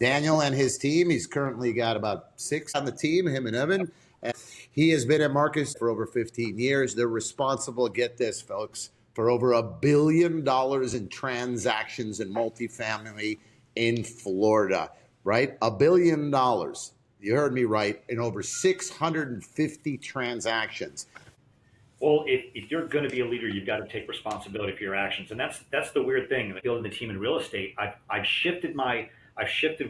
Daniel and his team. He's currently got about 6 on the team, him and Evan. And he has been at Marcus for over 15 years. They're responsible, get this, folks, for over $1 billion in transactions in multifamily in Florida, right? $1 billion. You heard me right, in over 650 transactions. Well, if you're going to be a leader, you've got to take responsibility for your actions, and that's the weird thing. Building the team in real estate, I've shifted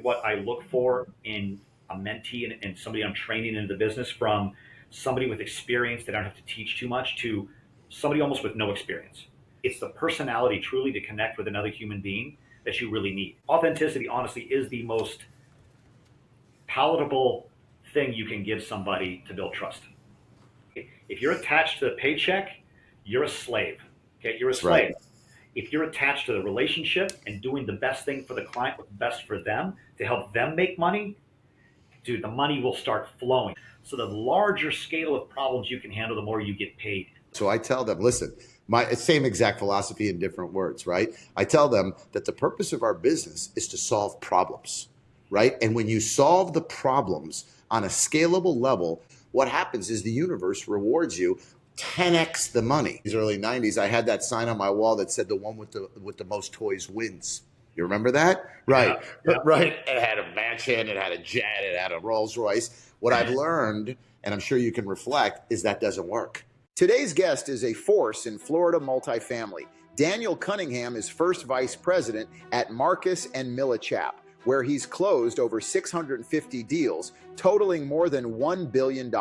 what I look for in a mentee and somebody I'm training into the business from somebody with experience that I don't have to teach too much to somebody almost with no experience. It's the personality truly to connect with another human being that you really need. Authenticity, honestly, is the most palatable thing you can give somebody to build trust. If you're attached to the paycheck, you're a slave. Okay, you're a slave. Right. If you're attached to the relationship and doing the best thing for the client, what's best for them to help them make money, dude, the money will start flowing. So the larger scale of problems you can handle, the more you get paid. So I tell them, listen, my same exact philosophy in different words, right? I tell them that the purpose of our business is to solve problems, right? And when you solve the problems on a scalable level, what happens is the universe rewards you 10x the money. In the early 90s, I had that sign on my wall that said the one with the most toys wins. You remember that? Right. Yeah. Right. It had a mansion, it had a jet, it had a Rolls Royce. What I've learned, and I'm sure you can reflect, is that doesn't work. Today's guest is a force in Florida multifamily. Daniel Cunningham is first vice president at Marcus and Millichap, where he's closed over 650 deals, totaling more than $1 billion.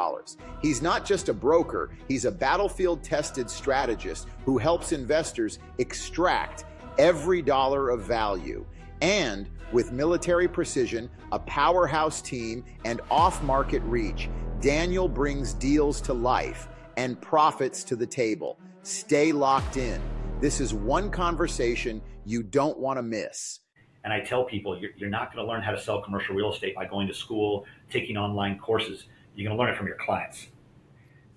He's not just a broker, he's a battlefield-tested strategist who helps investors extract every dollar of value. And with military precision, a powerhouse team, and off-market reach, Daniel brings deals to life and profits to the table. Stay locked in. This is one conversation you don't want to miss. And I tell people, you're not going to learn how to sell commercial real estate by going to school, taking online courses. You're going to learn it from your clients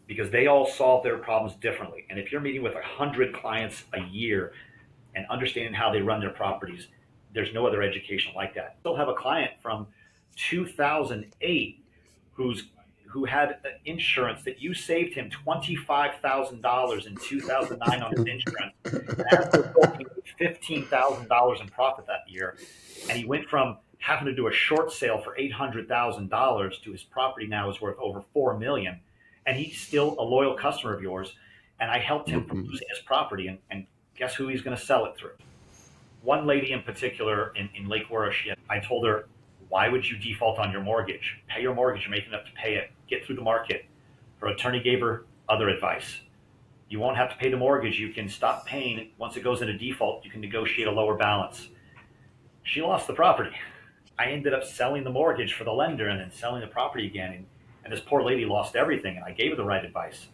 because they all solve their problems differently. And if you're meeting with 100 clients a year and understanding how they run their properties, there's no other education like that. Still have a client from 2008 who had insurance that you saved him $25,000 in 2009 on his insurance. And after booking $15,000 in profit that year, and he went from having to do a short sale for $800,000 to his property now is worth over $4 million, and he's still a loyal customer of yours. And I helped him from losing his property, and guess who he's going to sell it through? One lady in particular in Lake Worth, I told her, why would you default on your mortgage? Pay your mortgage. You're making enough to pay it. Get through the market. Her attorney gave her other advice. You won't have to pay the mortgage. You can stop paying. Once it goes into default, you can negotiate a lower balance. She lost the property. I ended up selling the mortgage for the lender and then selling the property again. And this poor lady lost everything, and I gave her the right advice.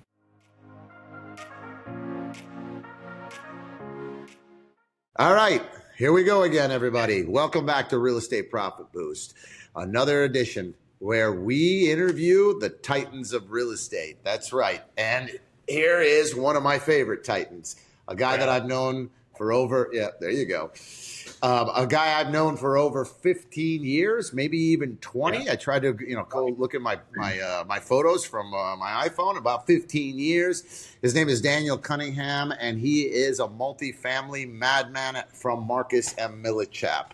All right. Here we go again, everybody. Welcome back to Real Estate Profit Boost, another edition where we interview the titans of real estate. That's right. And here is one of my favorite titans, a guy that I've known for over, there you go. A guy I've known for over 15 years, maybe even 20. Yeah. I tried to, go look at my photos from my iPhone, about 15 years. His name is Daniel Cunningham, and he is a multifamily madman from Marcus and Millichap.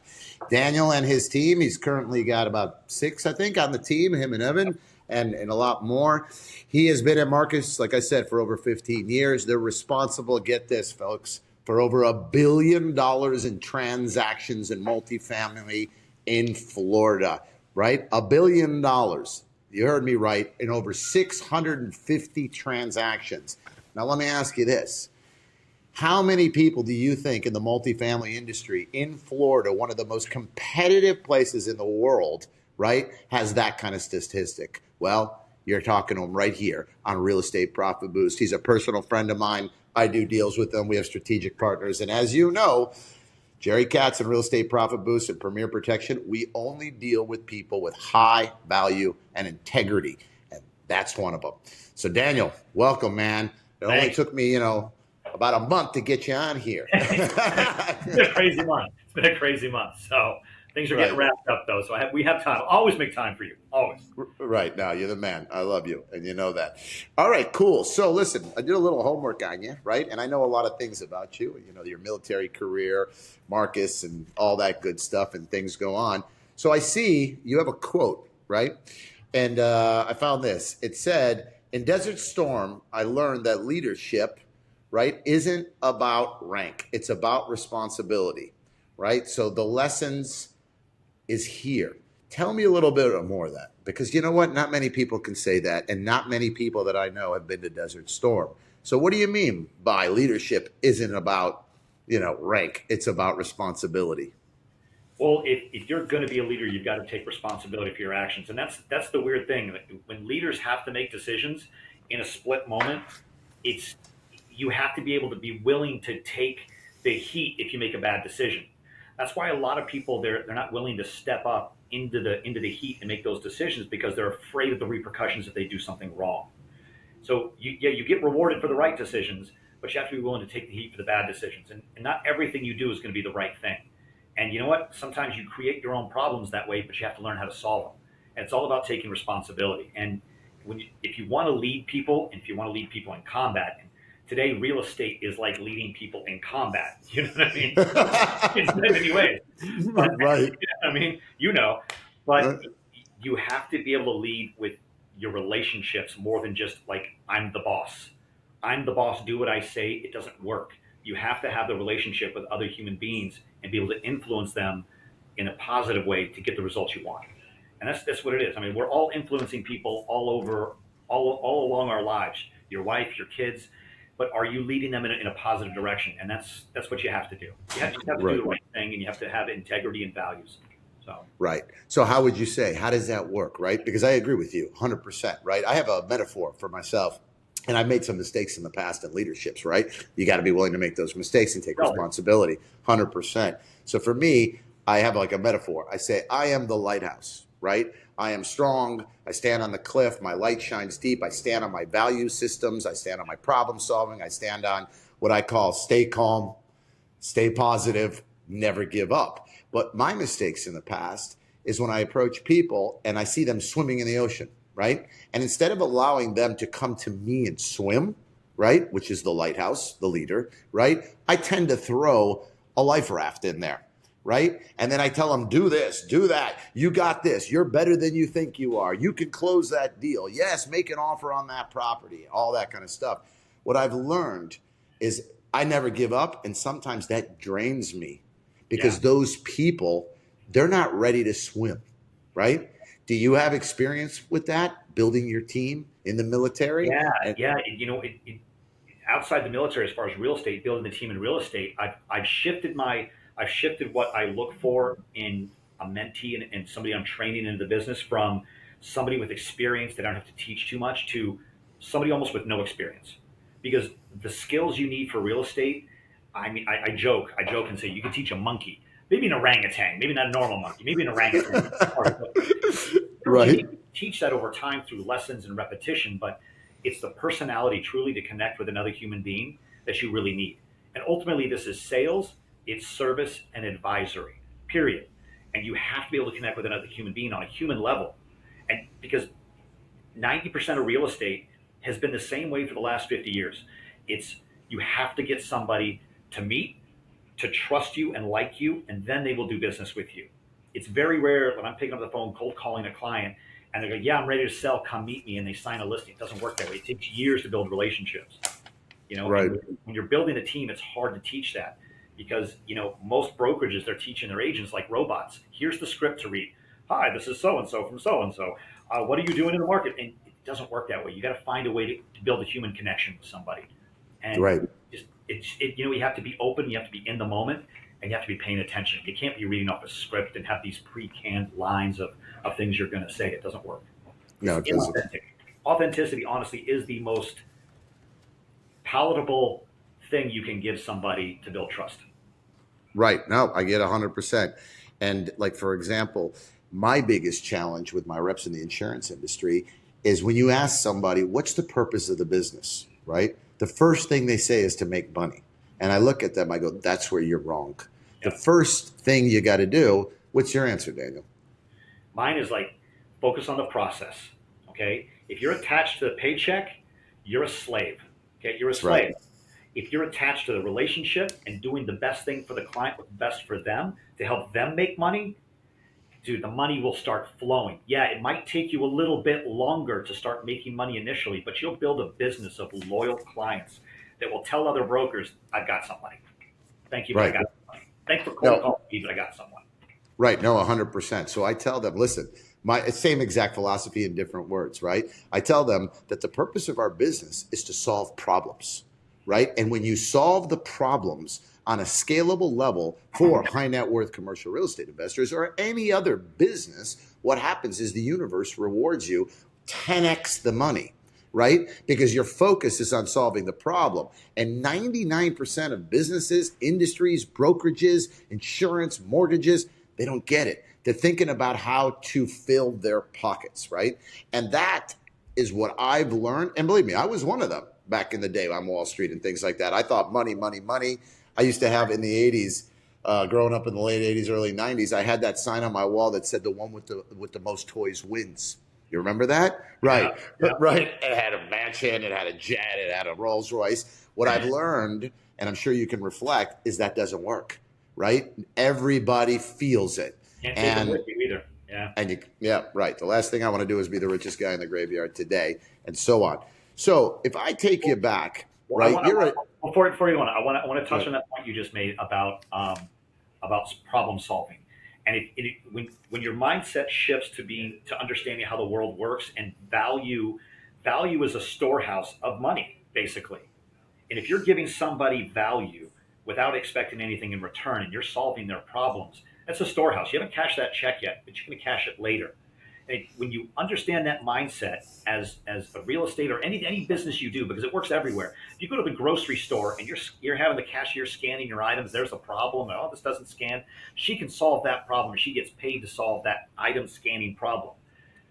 Daniel and his team, he's currently got about 6, I think, on the team, him and Evan, and a lot more. He has been at Marcus, like I said, for over 15 years. They're responsible, get this, folks, for over $1 billion in transactions in multifamily in Florida, right? $1 billion. You heard me right, in over 650 transactions. Now, let me ask you this. How many people do you think in the multifamily industry in Florida, one of the most competitive places in the world, right, has that kind of statistic? Well, you're talking to him right here on Real Estate Profit Boost. He's a personal friend of mine. I do deals with them. We have strategic partners. And as you know, Jerry Katz and Real Estate Profit Boost and Premier Protection, we only deal with people with high value and integrity. And that's one of them. So Daniel, welcome, man. It only took me, about a month to get you on here. It's been a crazy month. So Things are getting Right. wrapped up though, so we have time. I'll always make time for you. Always. Right. Now you're the man. I love you, and you know that. All right, cool. So listen, I did a little homework on you, right? And I know a lot of things about you. You know, your military career, Marcus, and all that good stuff, and things go on. So I see you have a quote, right? And I found this. It said, "In Desert Storm, I learned that leadership, right, isn't about rank. It's about responsibility, right? So the lessons is here." Tell me a little bit more of that, because you know what? Not many people can say that, and not many people that I know have been to Desert Storm. So what do you mean by leadership isn't about, rank? It's about responsibility. Well, if you're going to be a leader, you've got to take responsibility for your actions, and that's the weird thing. When leaders have to make decisions in a split moment, it's you have to be able to be willing to take the heat if you make a bad decision. That's why a lot of people they're not willing to step up into the heat and make those decisions because they're afraid of the repercussions if they do something wrong. So you get rewarded for the right decisions, but you have to be willing to take the heat for the bad decisions. And not everything you do is going to be the right thing. And you know what? Sometimes you create your own problems that way, but you have to learn how to solve them. And it's all about taking responsibility. And if you want to lead people, and if you want to lead people in combat, and today real estate is like leading people in combat. You know what I mean? In many ways. But Right. I mean, but you have to be able to lead with your relationships more than just like I'm the boss. I'm the boss. Do what I say. It doesn't work. You have to have the relationship with other human beings and be able to influence them in a positive way to get the results you want. And that's what it is. I mean, we're all influencing people all over, all along our lives. Your wife, your kids, but are you leading them in a positive direction? And that's what you have to do. You have to do Right. the right thing, and you have to have integrity and values. So Right. So how would you say, how does that work, right? Because I agree with you 100%, right? I have a metaphor for myself, and I've made some mistakes in the past in leaderships, right? You got to be willing to make those mistakes and take responsibility 100%. So for me, I have like a metaphor. I say, I am the lighthouse, right? I am strong. I stand on the cliff. My light shines deep. I stand on my value systems. I stand on my problem solving. I stand on what I call stay calm, stay positive, never give up. But my mistakes in the past is when I approach people and I see them swimming in the ocean, right? And instead of allowing them to come to me and swim, right, which is the lighthouse, the leader, right, I tend to throw a life raft in there, right? And then I tell them, do this, do that. You got this. You're better than you think you are. You can close that deal. Yes, make an offer on that property, all that kind of stuff. What I've learned is I never give up, and sometimes that drains me because those people, they're not ready to swim, right? Do you have experience with that, building your team in the military? yeah. Outside the military, as far as real estate, building the team in real estate, I've shifted what I look for in a mentee and somebody I'm training into the business from somebody with experience that I don't have to teach too much to somebody almost with no experience, because the skills you need for real estate. I mean, I joke and say you can teach a monkey, maybe an orangutan, maybe not a normal monkey, maybe an orangutan. You Right. need to teach that over time through lessons and repetition, but it's the personality truly to connect with another human being that you really need. And ultimately, this is sales, it's service and advisory, period. And you have to be able to connect with another human being on a human level. And because 90% of real estate has been the same way for the last 50 years, it's you have to get somebody to meet, to trust you and like you, and then they will do business with you. It's very rare when I'm picking up the phone, cold calling a client, and they go, "Yeah, I'm ready to sell. Come meet me," and they sign a listing. It doesn't work that way. It takes years to build relationships. Right. And when you're building a team, it's hard to teach that because most brokerages they're teaching their agents like robots. Here's the script to read. Hi, this is so and so from so and so. What are you doing in the market? And it doesn't work that way. You got to find a way to build a human connection with somebody. And Right. you have to be open, you have to be in the moment, and you have to be paying attention. You can't be reading off a script and have these pre-canned lines of things you're going to say. It doesn't work. No, It's it doesn't. inauthentic. Authenticity, honestly, is the most palatable thing you can give somebody to build trust. Right. No, I get 100%. And like, for example, my biggest challenge with my reps in the insurance industry is when you ask somebody, what's the purpose of the business, right? The first thing they say is to make money. And I look at them, I go, that's where you're wrong. The Yeah. first thing you got to do, What's your answer, Daniel? Mine is like focus on the process. Okay. If you're attached to the paycheck, you're a slave. Okay. You're a That's right. slave. If you're attached to the relationship and doing the best thing for the client, what's best for them to help them make money, dude, the money will start flowing. Yeah, it might take you a little bit longer to start making money initially, but you'll build a business of loyal clients that will tell other brokers, I've got some money. Thank you, but I Right. got some money. Thanks for cold No, calling me, but I got someone. right. No, 100%. So I tell them, listen, my same exact philosophy in different words, right? I tell them that the purpose of our business is to solve problems, right? And when you solve the problems on a scalable level for high net worth commercial real estate investors or any other business, what happens is the universe rewards you 10x the money, right? Because your focus is on solving the problem. And 99% of businesses, industries, brokerages, insurance, mortgages, they don't get it. They're thinking about how to fill their pockets, right? And that is what I've learned. And believe me, I was one of them back in the day on Wall Street and things like that. I thought money, money, money. I used to have in the 80s, growing up in the late 80s, early 90s, I had that sign on my wall that said the one with the most toys wins. You remember that? Yeah, Right. yeah. Right. It had a mansion, it had a jet, it had a Rolls Royce. What I've learned, and I'm sure you can reflect, is that doesn't work, right? Everybody feels it. Can't take them And with you either. Yeah. yeah, right. The last thing I want to do is be the richest guy in the graveyard today, and so on. So if I take you back, Well, right, you're a before you want, I want to touch on that point you just made about problem solving, and when your mindset shifts to understanding how the world works and value is a storehouse of money basically, and if you're giving somebody value without expecting anything in return, and you're solving their problems, that's a storehouse. You haven't cashed that check yet, but you're going to cash it later. And when you understand that mindset as a real estate or any business you do, because it works everywhere. If you go to the grocery store and you're having the cashier scanning your items, there's a problem. Oh, this doesn't scan. She can solve that problem. She gets paid to solve that item scanning problem.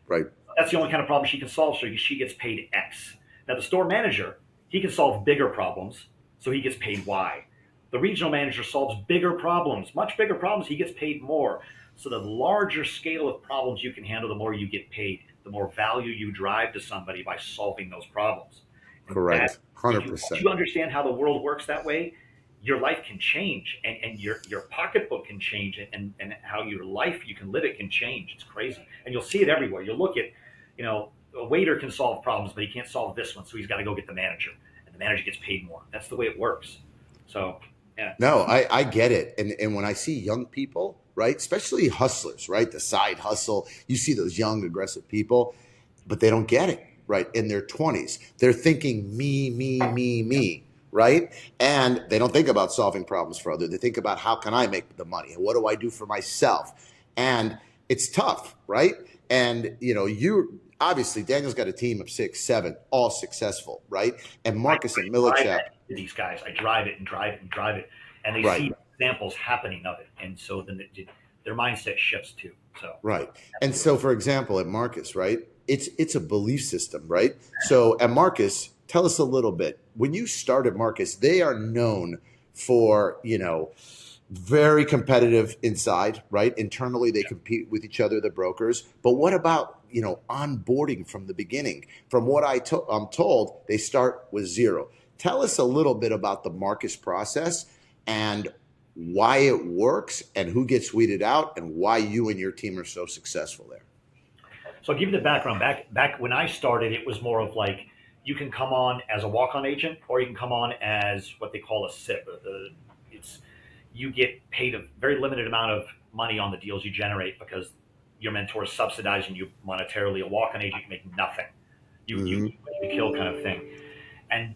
right, That's the only kind of problem she can solve. So she gets paid X. Now the store manager, he can solve bigger problems, so he gets paid Y. The regional manager solves bigger problems, much bigger problems. He gets paid more. So the larger scale of problems you can handle, the more you get paid, the more value you drive to somebody by solving those problems. And that, correct, once 100%. you understand how the world works that way, your life can change, and your pocketbook can change, and how your life you can live it can change. It's crazy. And you'll see it everywhere. You'll look at, a waiter can solve problems, but he can't solve this one, so he's got to go get the manager, and the manager gets paid more. That's the way it works. So, yeah. No, I get it. And when I see young people, right, especially hustlers, right, the side hustle, you see those young, aggressive people, but they don't get it, right, in their 20s. They're thinking me, right? And they don't think about solving problems for others. They think about how can I make the money and what do I do for myself? And it's tough, right? And, you obviously, Daniel's got a team of 6, 7, all successful, right? And I Marcus and drive Millichap, that to these guys. I drive it and drive it and drive it, and they right. see examples happening of it, and so then their mindset shifts too. So, Right. And absolutely. so for example, at Marcus, right? It's a belief system, right? So at Marcus, tell us a little bit. When you started Marcus, they are known for, very competitive inside, right? Internally they compete with each other, the brokers. But what about, onboarding from the beginning? From what I'm told, they start with zero. Tell us a little bit about the Marcus process and why it works and who gets weeded out and why you and your team are so successful there. So I'll give you the background. Back when I started, it was more of like you can come on as a walk-on agent, or you can come on as what they call a SIP. It's you get paid a very limited amount of money on the deals you generate because your mentor is subsidizing you monetarily. A walk-on agent, you make nothing. You Mm-hmm. you kill kind of thing. And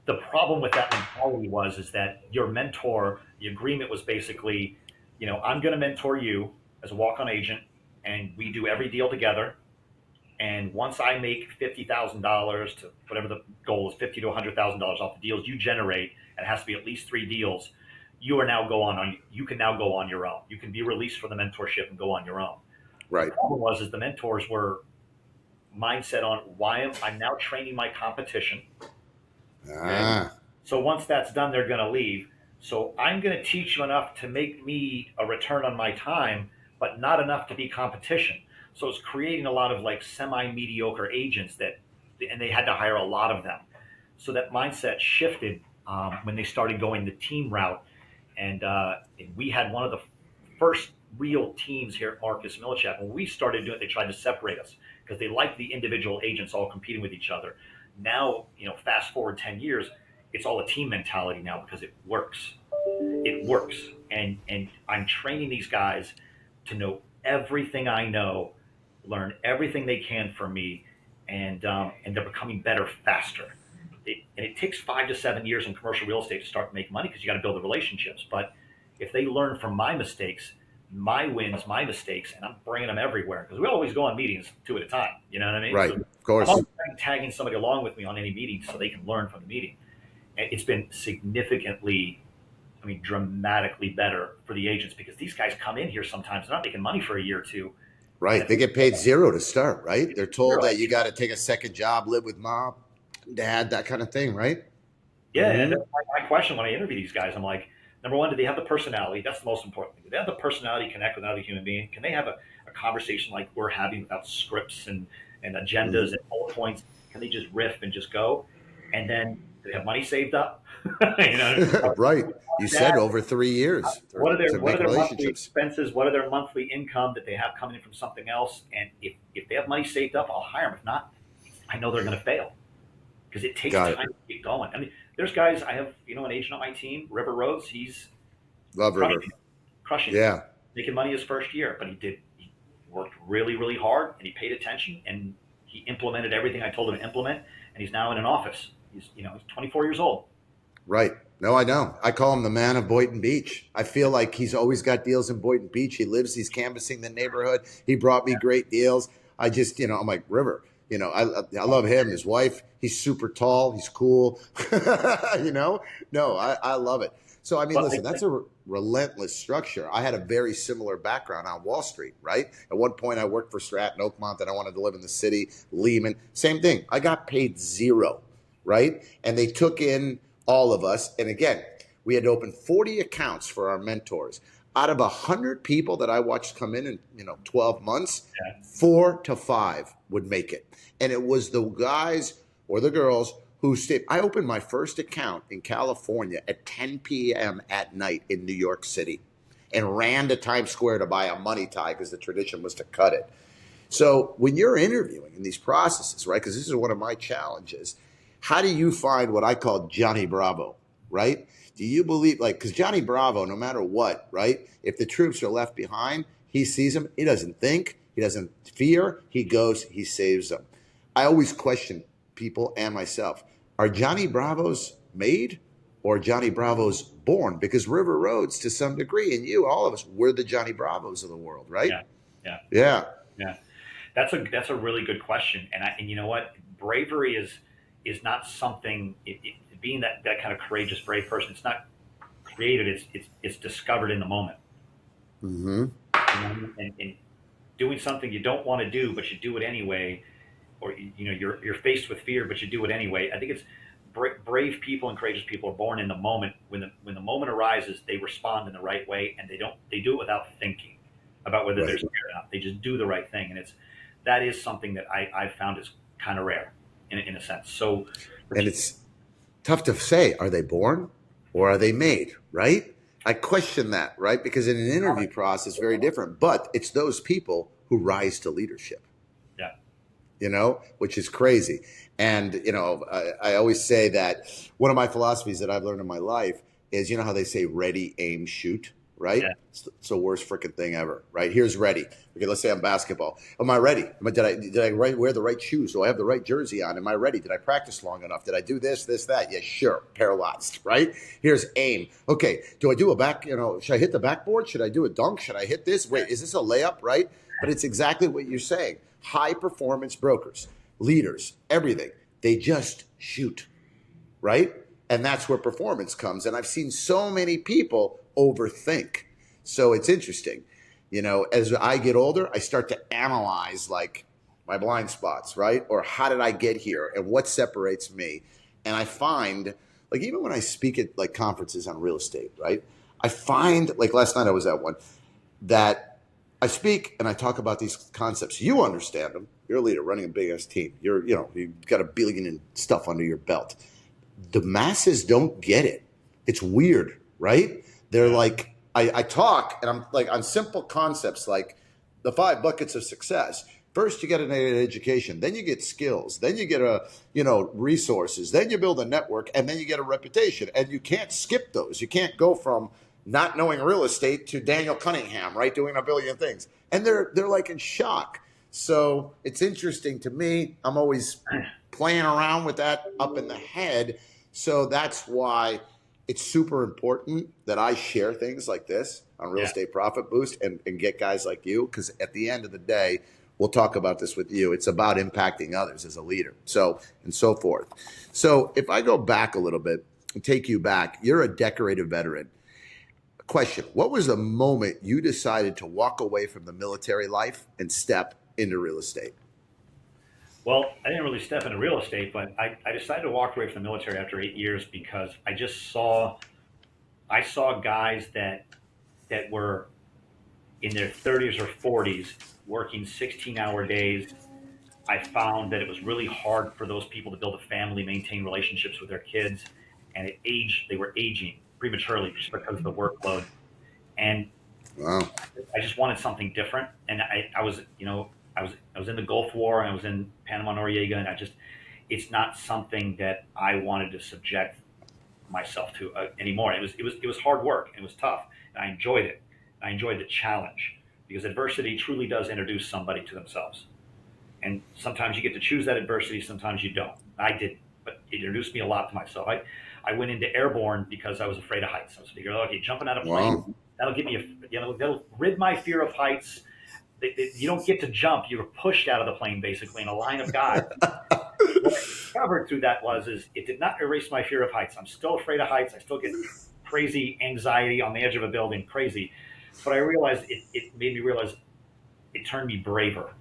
the problem with that mentality was is that your mentor, the agreement was basically, I'm going to mentor you as a walk-on agent, and we do every deal together. And once I make $50,000 to whatever the goal is, $50 to $100,000 off the deals you generate, and it has to be at least 3 deals. You can now go on your own. You can be released from the mentorship and go on your own. The Right. problem was is the mentors were mindset on I'm now training my competition. Okay. Ah, So once that's done, they're going to leave. So I'm going to teach you enough to make me a return on my time, but not enough to be competition. So it's creating a lot of like semi-mediocre agents and they had to hire a lot of them. So that mindset shifted when they started going the team route. And we had one of the first real teams here at Marcus Millichap. When we started doing it, they tried to separate us because they liked the individual agents all competing with each other. Now, fast forward 10 years, it's all a team mentality now because it works. It works. And I'm training these guys to know everything I know, learn everything they can from me, and they're becoming better faster. And it takes 5 to 7 years in commercial real estate to start to make money because you got to build the relationships. But if they learn from my mistakes, my wins, my mistakes, and I'm bringing them everywhere because we always go on meetings 2 at a time. You know what I mean? Right. So Of course. I'm always tagging somebody along with me on any meeting so they can learn from the meeting. And it's been significantly, dramatically better for the agents because these guys come in here sometimes they're not making money for a year or two. Right. They get paid zero to start, right? They're told Zero. that you got to take a second job, live with mom, dad, that kind of thing, right? Yeah, and that's my question when I interview these guys. I'm like, number one, do they have the personality? That's the most important thing. Do they have the personality to connect with another human being? Can they have a conversation like we're having without scripts and agendas and bullet points? Can they just riff and just go? And then do they have money saved up? Right. You said over 3 years What are to their make monthly relationships. expenses? What are their monthly income that they have coming in from something else? And if they have money saved up, I'll hire them. If not, I know they're going to fail because it takes Got time it. to get going. There's guys I have, an agent on my team, River Rhodes. He's Love River. crushing Yeah. making money his first year, but he worked really, really hard and he paid attention and he implemented everything I told him to implement. And he's now in an office. He's 24 years old. Right. No, I know. I call him the man of Boynton Beach. I feel like he's always got deals in Boynton Beach. He's canvassing the neighborhood. He brought me great deals. I just, I'm like, River, I love him, his wife. He's super tall. He's cool. No, I love it. So, listen, that's a relentless structure. I had a very similar background on Wall Street, right? At one point, I worked for Stratton Oakmont and I wanted to live in the city, Lehman. Same thing. I got paid zero, right? And they took in all of us. And again, we had to open 40 accounts for our mentors. Out of 100 people that I watched come in 12 months, 4 to 5 would make it. And it was the guys or the girls who stayed. I opened my first account in California at 10 p.m. at night in New York City and ran to Times Square to buy a money tie because the tradition was to cut it. So when you're interviewing in these processes, right, because this is one of my challenges, how do you find what I call Johnny Bravo, right? Do you believe, because Johnny Bravo, no matter what, right, if the troops are left behind, he sees them, he doesn't think, he doesn't fear, he goes, he saves them. I always question people and myself, are Johnny Bravos made or Johnny Bravos born? Because River Rhodes, to some degree, and all of us, we're the Johnny Bravos of the world, right? Yeah. That's a really good question. And you know what? Bravery is not something, being that kind of courageous, brave person, it's not created, it's discovered in the moment. Mm-hmm. And doing something you don't want to do, but you do it anyway, or you're faced with fear, but you do it anyway. I think it's brave people and courageous people are born in the moment. When the moment arises, they respond in the right way, and they do it without thinking about whether they're scared or not. They just do the right thing, and that is something that I found is kind of rare in a sense. So, and it's tough to say, are they born or are they made, right? I question that, right? Because in an interview process, very different, but it's those people who rise to leadership. Which is crazy. And, I always say that one of my philosophies that I've learned in my life is, how they say ready, aim, shoot, right? Yeah. It's the worst freaking thing ever, right? Here's ready. Okay, let's say I'm basketball. Am I ready? Did I wear the right shoes? Do I have the right jersey on? Am I ready? Did I practice long enough? Did I do this, that? Yeah, sure. Paralyzed, right? Here's aim. Okay, do I do a back, should I hit the backboard? Should I do a dunk? Should I hit this? Wait, is this a layup, right? But it's exactly what you're saying. High performance brokers, leaders, everything, they just shoot, right? And that's where performance comes. And I've seen so many people overthink. So it's interesting. As I get older, I start to analyze my blind spots, right? Or how did I get here and what separates me? And I find, even when I speak at conferences on real estate, right? I find, last night I was at one, that I speak and I talk about these concepts. You understand them. You're a leader running a big ass team. You've got $1 billion and stuff under your belt. The masses don't get it. It's weird, right? They're like, I talk and I'm like on simple concepts like the 5 buckets of success. First, you get an education, then you get skills, then you get resources, then you build a network, and then you get a reputation. And you can't skip those. You can't go from not knowing real estate to Daniel Cunningham, right, doing a billion things. And they're like in shock. So it's interesting to me. I'm always playing around with that up in the head. So that's why it's super important that I share things like this on Real Estate Profit Boost and get guys like you, because at the end of the day, we'll talk about this with you. It's about impacting others as a leader, and so forth. So if I go back a little bit and take you back, you're a decorated veteran. Question: what was the moment you decided to walk away from the military life and step into real estate? Well, I didn't really step into real estate, but I decided to walk away from the military after 8 years because I saw guys that were in their 30s or 40s working 16-hour days. I found that it was really hard for those people to build a family, maintain relationships with their kids, and they were aging prematurely just because of the workload. And Wow. I just wanted something different. And I was in the Gulf War and I was in Panama Noriega, and it's not something that I wanted to subject myself to anymore. It was hard work. And it was tough, and I enjoyed it. I enjoyed the challenge because adversity truly does introduce somebody to themselves. And sometimes you get to choose that adversity, sometimes you don't. I didn't, but it introduced me a lot to myself. I went into airborne because I was afraid of heights. I was figuring, okay, jumping out of a plane, Wow. that'll give me that'll rid my fear of heights. You don't get to jump; you're pushed out of the plane basically in a line of guys. What I discovered through that is it did not erase my fear of heights. I'm still afraid of heights. I still get crazy anxiety on the edge of a building, crazy. But I realized it made me realize it turned me braver.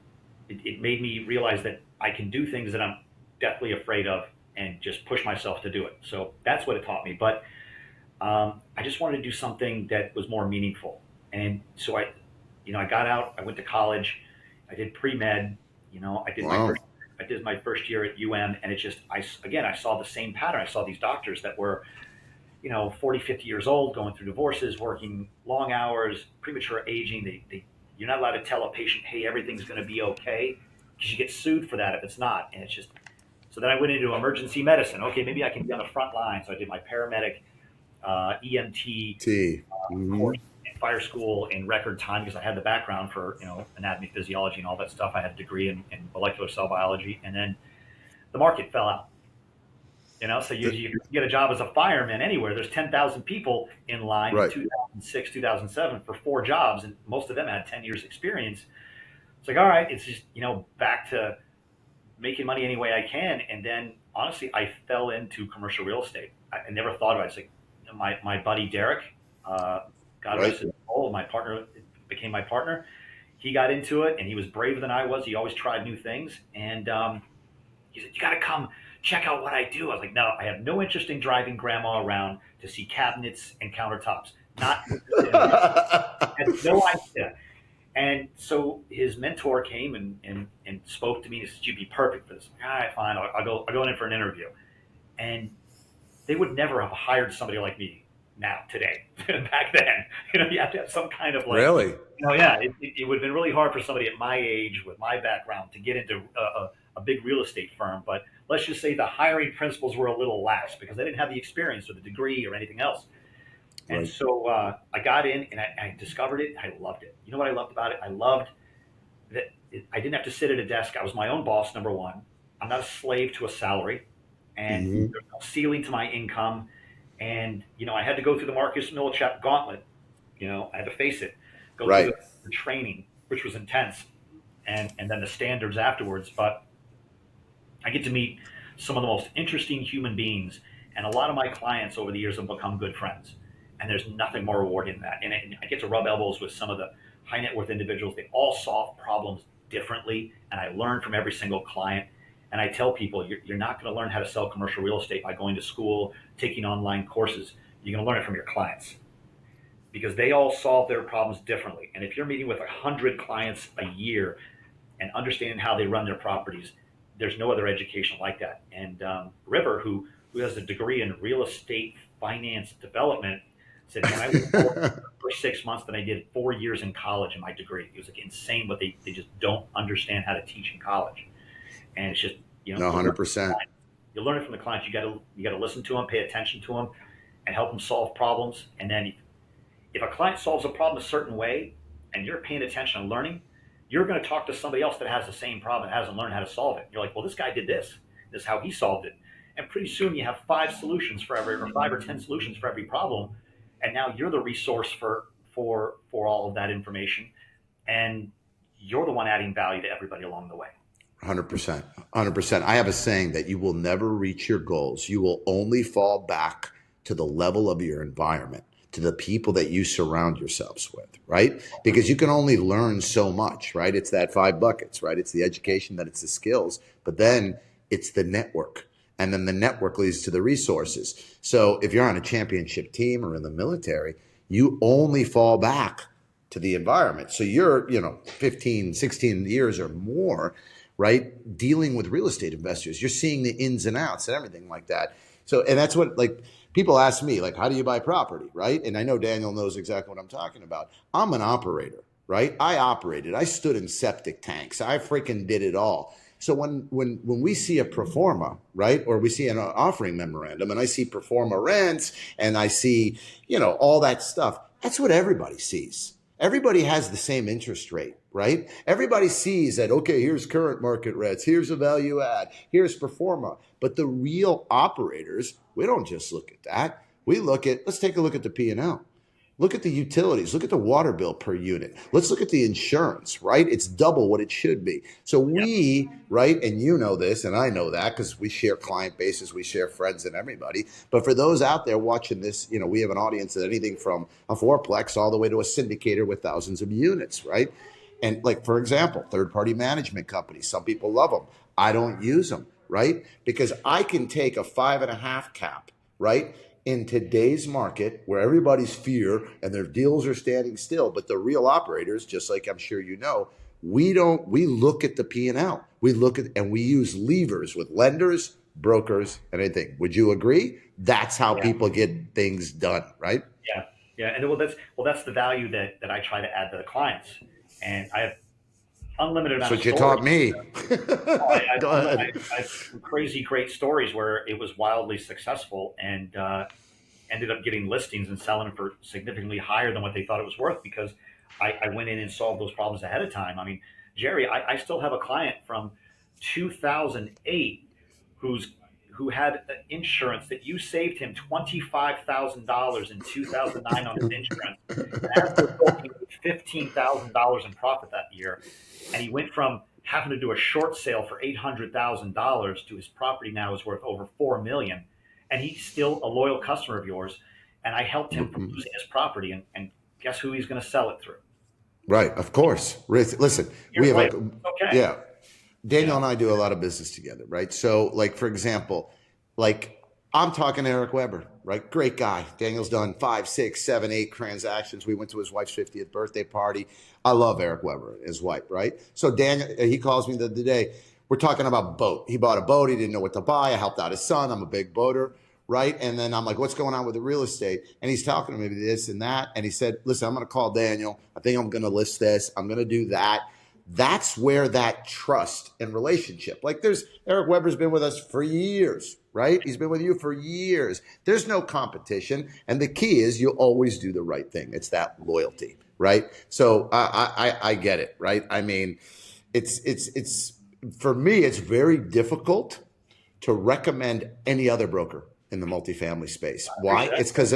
It made me realize that I can do things that I'm deathly afraid of and just push myself to do it. So that's what it taught me. But I just wanted to do something that was more meaningful. And so I got out, I went to college, I did pre-med, Wow. I did my first year at UM, and I saw the same pattern. I saw these doctors that were, 40, 50 years old, going through divorces, working long hours, premature aging. You're not allowed to tell a patient, hey, everything's going to be okay, because you get sued for that if it's not. And so then I went into emergency medicine. Okay, maybe I can be on the front line. So I did my paramedic, EMT T. Mm-hmm. course in fire school in record time because I had the background for, anatomy, physiology, and all that stuff. I had a degree in molecular cell biology, and then the market fell out. So you get a job as a fireman anywhere. There's 10,000 people in line in Right. 2006, 2007 for 4 jobs, and most of them had 10 years experience. It's like, all right, it's just, back to making money any way I can. And then honestly, I fell into commercial real estate. I never thought about it. It's like my buddy Derek, God Right. rest his soul, my partner became my partner. He got into it and he was braver than I was. He always tried new things. And he said, you got to come check out what I do. I was like, no, I have no interest in driving grandma around to see cabinets and countertops. Not interested in that. I had no idea. And so his mentor came and spoke to me and said, you'd be perfect for this. I'm like, all right, fine. I'll go in for an interview. And they would never have hired somebody like me now, today. Back then, you have to have some kind of Really? yeah, it would have been really hard for somebody at my age with my background to get into a big real estate firm. But let's just say the hiring principles were a little lax because they didn't have the experience or the degree or anything else. And Right. so I got in and I discovered it. I loved it. You know what I loved about it? I loved that I didn't have to sit at a desk. I was my own boss, number one. I'm not a slave to a salary, and Mm-hmm. there's no ceiling to my income. And I had to go through the Marcus Millichap gauntlet. I had to face it, go through Right. the training, which was intense, and then the standards afterwards. But I get to meet some of the most interesting human beings, and a lot of my clients over the years have become good friends. And there's nothing more rewarding than that. And I get to rub elbows with some of the high net worth individuals. They all solve problems differently, and I learn from every single client. And I tell people, you're not going to learn how to sell commercial real estate by going to school, taking online courses. You're going to learn it from your clients. because they all solve their problems differently. And if you're meeting with 100 clients a year and understanding how they run their properties, there's no other education like that. And River, who has a degree in real estate finance development, said, man, I worked more for 6 months than I did 4 years in college in my degree. It was like insane, but they just don't understand how to teach in college. And it's just, No, 100%. you learn it from the clients. You got to listen to them, pay attention to them, and help them solve problems. And then if a client solves a problem a certain way and you're paying attention and learning, you're going to talk to somebody else that has the same problem and hasn't learned how to solve it. You're like, well, this guy did this. This is how he solved it. And pretty soon you have 5 or 10 solutions for every problem. And now you're the resource for all of that information. And you're the one adding value to everybody along the way. 100%. 100%. I have a saying that you will never reach your goals. You will only fall back to the level of your environment, to the people that you surround yourselves with, right? Because you can only learn so much, right? It's that 5 buckets, right? It's the education, then it's the skills, but then it's the network. And then the network leads to the resources. So if you're on a championship team or in the military, you only fall back to the environment. So you're, 15, 16 years or more, right? Dealing with real estate investors, you're seeing the ins and outs and everything like that. So, and that's what, like, people ask me, like, how do you buy property, right? And I know Daniel knows exactly what I'm talking about. I'm an operator, right? I operated. I stood in septic tanks. I freaking did it all. So when we see a pro forma, right, or we see an offering memorandum, and I see pro forma rents, and I see, all that stuff, that's what everybody sees. Everybody has the same interest rate, right? Everybody sees that, okay, here's current market rents, here's a value add, here's pro forma. But the real operators, we don't just look at that. We let's take a look at the P&L. Look at the utilities. Look at the water bill per unit. Let's look at the insurance, right? It's double what it should be. So we, right, and you know this, and I know that because we share client bases, we share friends and everybody. But for those out there watching this, we have an audience of anything from a fourplex all the way to a syndicator with thousands of units, right? And like, for example, third-party management companies. Some people love them. I don't use them, right? Because I can take a 5.5 cap, right? In today's market where everybody's fear and their deals are standing still, but the real operators, just like I'm sure we look at the P&L. We look at, and we use levers with lenders, brokers, and anything. Would you agree? That's how people get things done, right? Yeah. Yeah. And that's the value that I try to add to the clients. And I have unlimited amount of stories. That's what you taught me. Go ahead. I have some crazy great stories where it was wildly successful and ended up getting listings and selling them for significantly higher than what they thought it was worth because I went in and solved those problems ahead of time. I mean, Jerry, I still have a client from 2008 who had insurance that you saved him $25,000 in 2009 on his insurance. And after $15,000 in profit that year, and he went from having to do a short sale for $800,000 to his property now is worth over $4 million. And he's still a loyal customer of yours. And I helped him from losing his property. And guess who he's going to sell it through? Right. Of course. Listen, we have okay. Daniel and I do a lot of business together, right? So, like, for example, like I'm talking to Eric Weber, right? Great guy. Daniel's done 5, 6, 7, 8 transactions. We went to his wife's 50th birthday party. I love Eric Weber, his wife, right? So Daniel, he calls me the other day. We're talking about boat. He bought a boat. He didn't know what to buy. I helped out his son. I'm a big boater, right? And then I'm like, what's going on with the real estate? And he's talking to me this and that. And he said, listen, I'm going to call Daniel. I think I'm going to list this. I'm going to do that. That's where that trust and relationship, like Eric Weber's been with us for years, right? He's been with you for years. There's no competition. And the key is you always do the right thing. It's that loyalty, right? So I get it, right? I mean, it's for me, it's very difficult to recommend any other broker in the multifamily space. Why? It's because,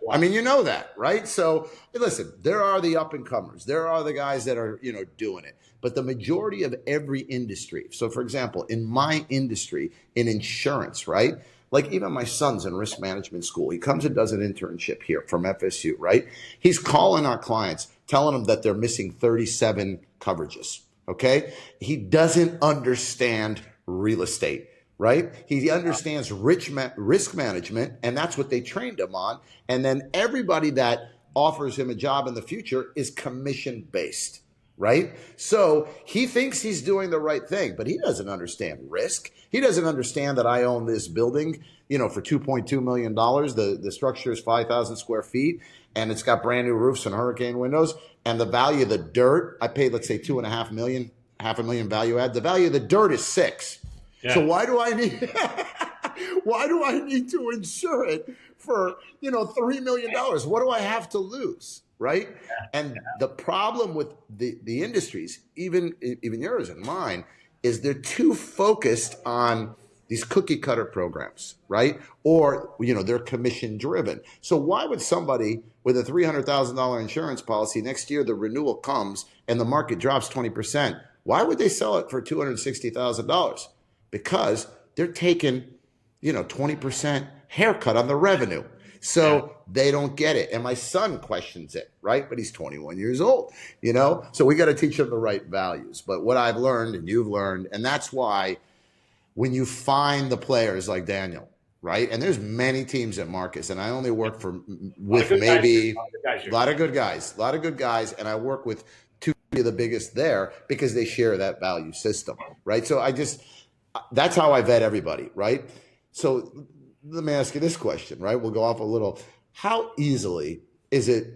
I mean, you know that, right? So listen, there are the up and comers. There are the guys that are, doing it. But the majority of every industry. So for example, in my industry, in insurance, right? Like even my son's in risk management school. He comes and does an internship here from FSU, right? He's calling our clients, telling them that they're missing 37 coverages, okay? He doesn't understand real estate. Right? He understands risk management, and that's what they trained him on. And then everybody that offers him a job in the future is commission based, right? So he thinks he's doing the right thing, but he doesn't understand risk. He doesn't understand that I own this building, for $2.2 million. The structure is 5,000 square feet and it's got brand new roofs and hurricane windows. And the value of the dirt, I paid, let's say $2.5 million, $500,000 value add. The value of the dirt is $6 million. Yeah. So why do I need to insure it for, $3 million? What do I have to lose? Right. And the problem with the industries, even yours and mine, is they're too focused on these cookie cutter programs, right? Or, they're commission driven. So why would somebody with a $300,000 insurance policy, next year the renewal comes and the market drops 20%, why would they sell it for $260,000? Because they're taking, 20% haircut on the revenue. So they don't get it. And my son questions it, right? But he's 21 years old, So we got to teach him the right values. But what I've learned and you've learned, and that's why when you find the players like Daniel, right? And there's many teams at Marcus, and I only work with maybe a lot of good guys. And I work with two of the biggest there because they share that value system, right? So that's how I vet everybody, right? So let me ask you this question, right? We'll go off a little. How easily is it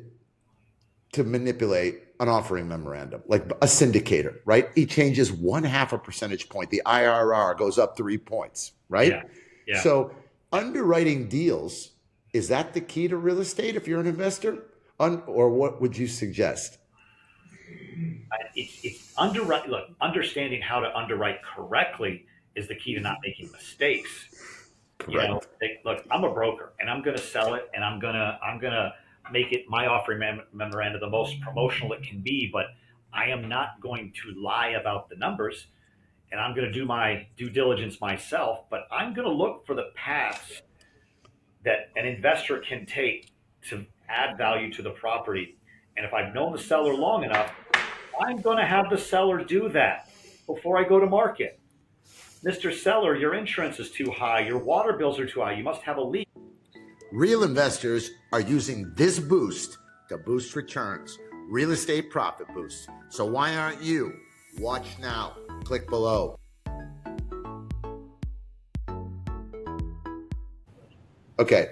to manipulate an offering memorandum, like a syndicator, right? He changes 0.5 percentage point. The IRR goes up 3 points, right? Yeah. So underwriting deals, is that the key to real estate if you're an investor? Or what would you suggest? It's underwrite. Look, understanding how to underwrite correctly is the key to not making mistakes. Correct. Look, I'm a broker, and I'm going to sell it, and I'm gonna make it my offering memorandum the most promotional it can be. But I am not going to lie about the numbers, and I'm going to do my due diligence myself. But I'm going to look for the paths that an investor can take to add value to the property. And if I've known the seller long enough, I'm going to have the seller do that before I go to market. Mr. Seller, your insurance is too high. Your water bills are too high. You must have a leak. Real investors are using this boost to boost returns. Real estate profit boost. So why aren't you? Watch now. Click below. Okay.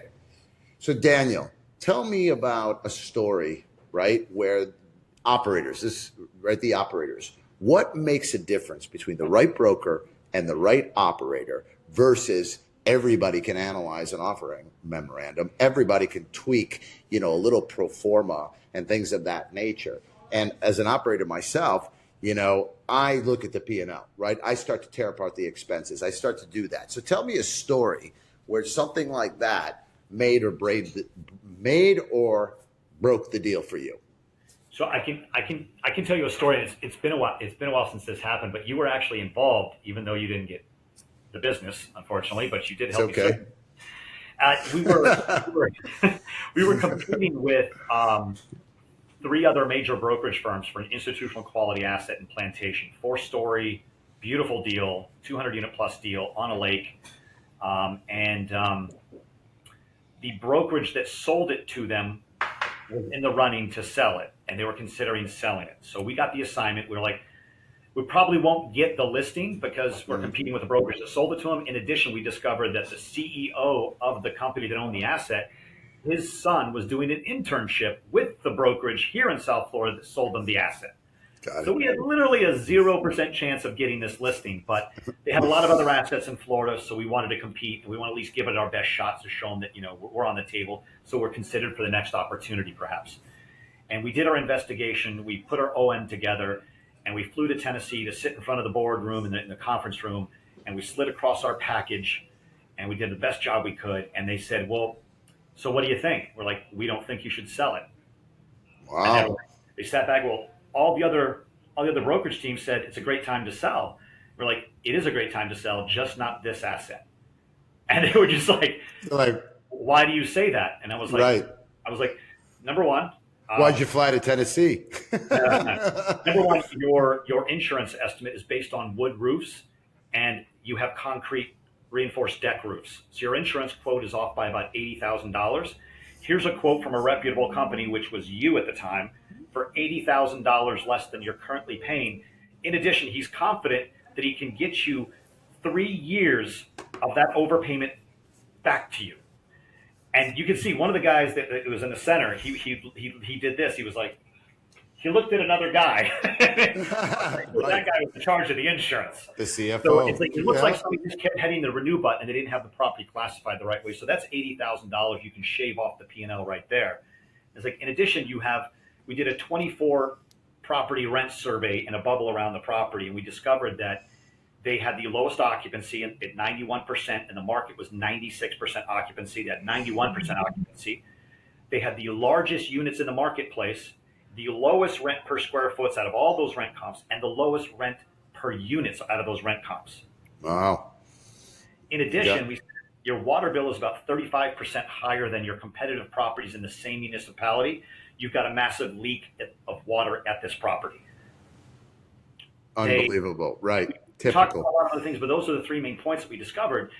So Daniel, tell me about a story, right, where the operators, what makes a difference between the right broker and the right operator versus everybody can analyze an offering memorandum. Everybody can tweak, a little pro forma and things of that nature. And as an operator myself, I look at the P&L, right? I start to tear apart the expenses. I start to do that. So tell me a story where something like that made or broke the deal for you. So I can tell you a story. It's been a while. It's been a while since this happened, but you were actually involved, even though you didn't get the business, unfortunately. But you did help. It's okay. We were competing with 3 other major brokerage firms for an institutional quality asset in Plantation. 4-story, beautiful deal, 200 unit plus deal on a lake, and the brokerage that sold it to them was in the running to sell it, and they were considering selling it. So we got the assignment. We were like, we probably won't get the listing because we're competing with the brokerage that sold it to them. In addition, we discovered that the CEO of the company that owned the asset, his son was doing an internship with the brokerage here in South Florida that sold them the asset. So we had literally a 0% chance of getting this listing, but they had a lot of other assets in Florida, so we wanted to compete, and we want to at least give it our best shots to show them that, we're on the table, so we're considered for the next opportunity, perhaps. And we did our investigation. We put our OM together, and we flew to Tennessee to sit in front of the boardroom in the conference room, and we slid across our package, and we did the best job we could. And they said, well, so what do you think? We're like, we don't think you should sell it. Wow. They sat back, well, all the other brokerage teams said it's a great time to sell. We're like, it is a great time to sell, just not this asset. And they were just like, why do you say that? And I was like, number one, why'd you fly to Tennessee? Number one, your insurance estimate is based on wood roofs, and you have concrete reinforced deck roofs. So your insurance quote is off by about $80,000. Here's a quote from a reputable company, which was you at the time, for $80,000 less than you're currently paying. In addition, he's confident that he can get you 3 years of that overpayment back to you. And you can see one of the guys that was in the center, he did this. He was like, he looked at another guy. That guy was in charge of the insurance. The CFO. So it's like, it looks like somebody just kept hitting the renew button and they didn't have the property classified the right way. So that's $80,000 you can shave off the P&L right there. It's like, in addition, we did a 24 property rent survey in a bubble around the property, and we discovered that they had the lowest occupancy at 91%, and the market was 96% occupancy. They had 91% occupancy. They had the largest units in the marketplace, the lowest rent per square foot out of all those rent comps, and the lowest rent per unit out of those rent comps. Wow. In addition, your water bill is about 35% higher than your competitive properties in the same municipality. You've got a massive leak of water at this property. Unbelievable. Right. We talked about a lot of other things, but those are the 3 main points that we discovered.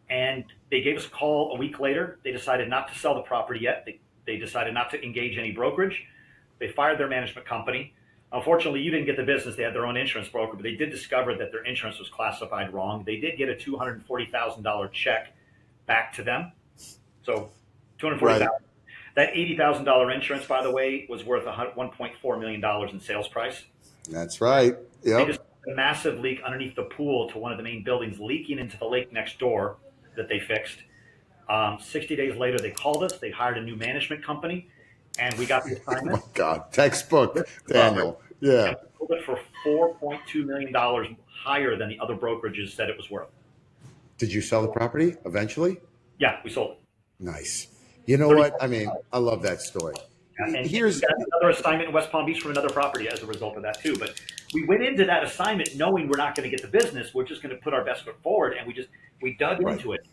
And they gave us a call a week later. They decided not to sell the property yet. They decided not to engage any brokerage. They fired their management company. Unfortunately, you didn't get the business. They had their own insurance broker, but they did discover that their insurance was classified wrong. They did get a $240,000 check back to them. So $240,000. Right. That $80,000 insurance, by the way, was worth $1.4 million in sales price. That's right. Yep. They just had a massive leak underneath the pool to one of the main buildings, leaking into the lake next door that they fixed. 60 days later, they called us. They hired a new management company, and we got the assignment. Oh, my God. Textbook, Daniel. Yeah. And we sold it for $4.2 million higher than the other brokerages said it was worth. Did you sell the property eventually? Yeah, we sold it. Nice. You know what? I mean, I love that story. And here's another assignment in West Palm Beach from another property as a result of that too. But we went into that assignment knowing we're not going to get the business. We're just going to put our best foot forward, and we dug into it.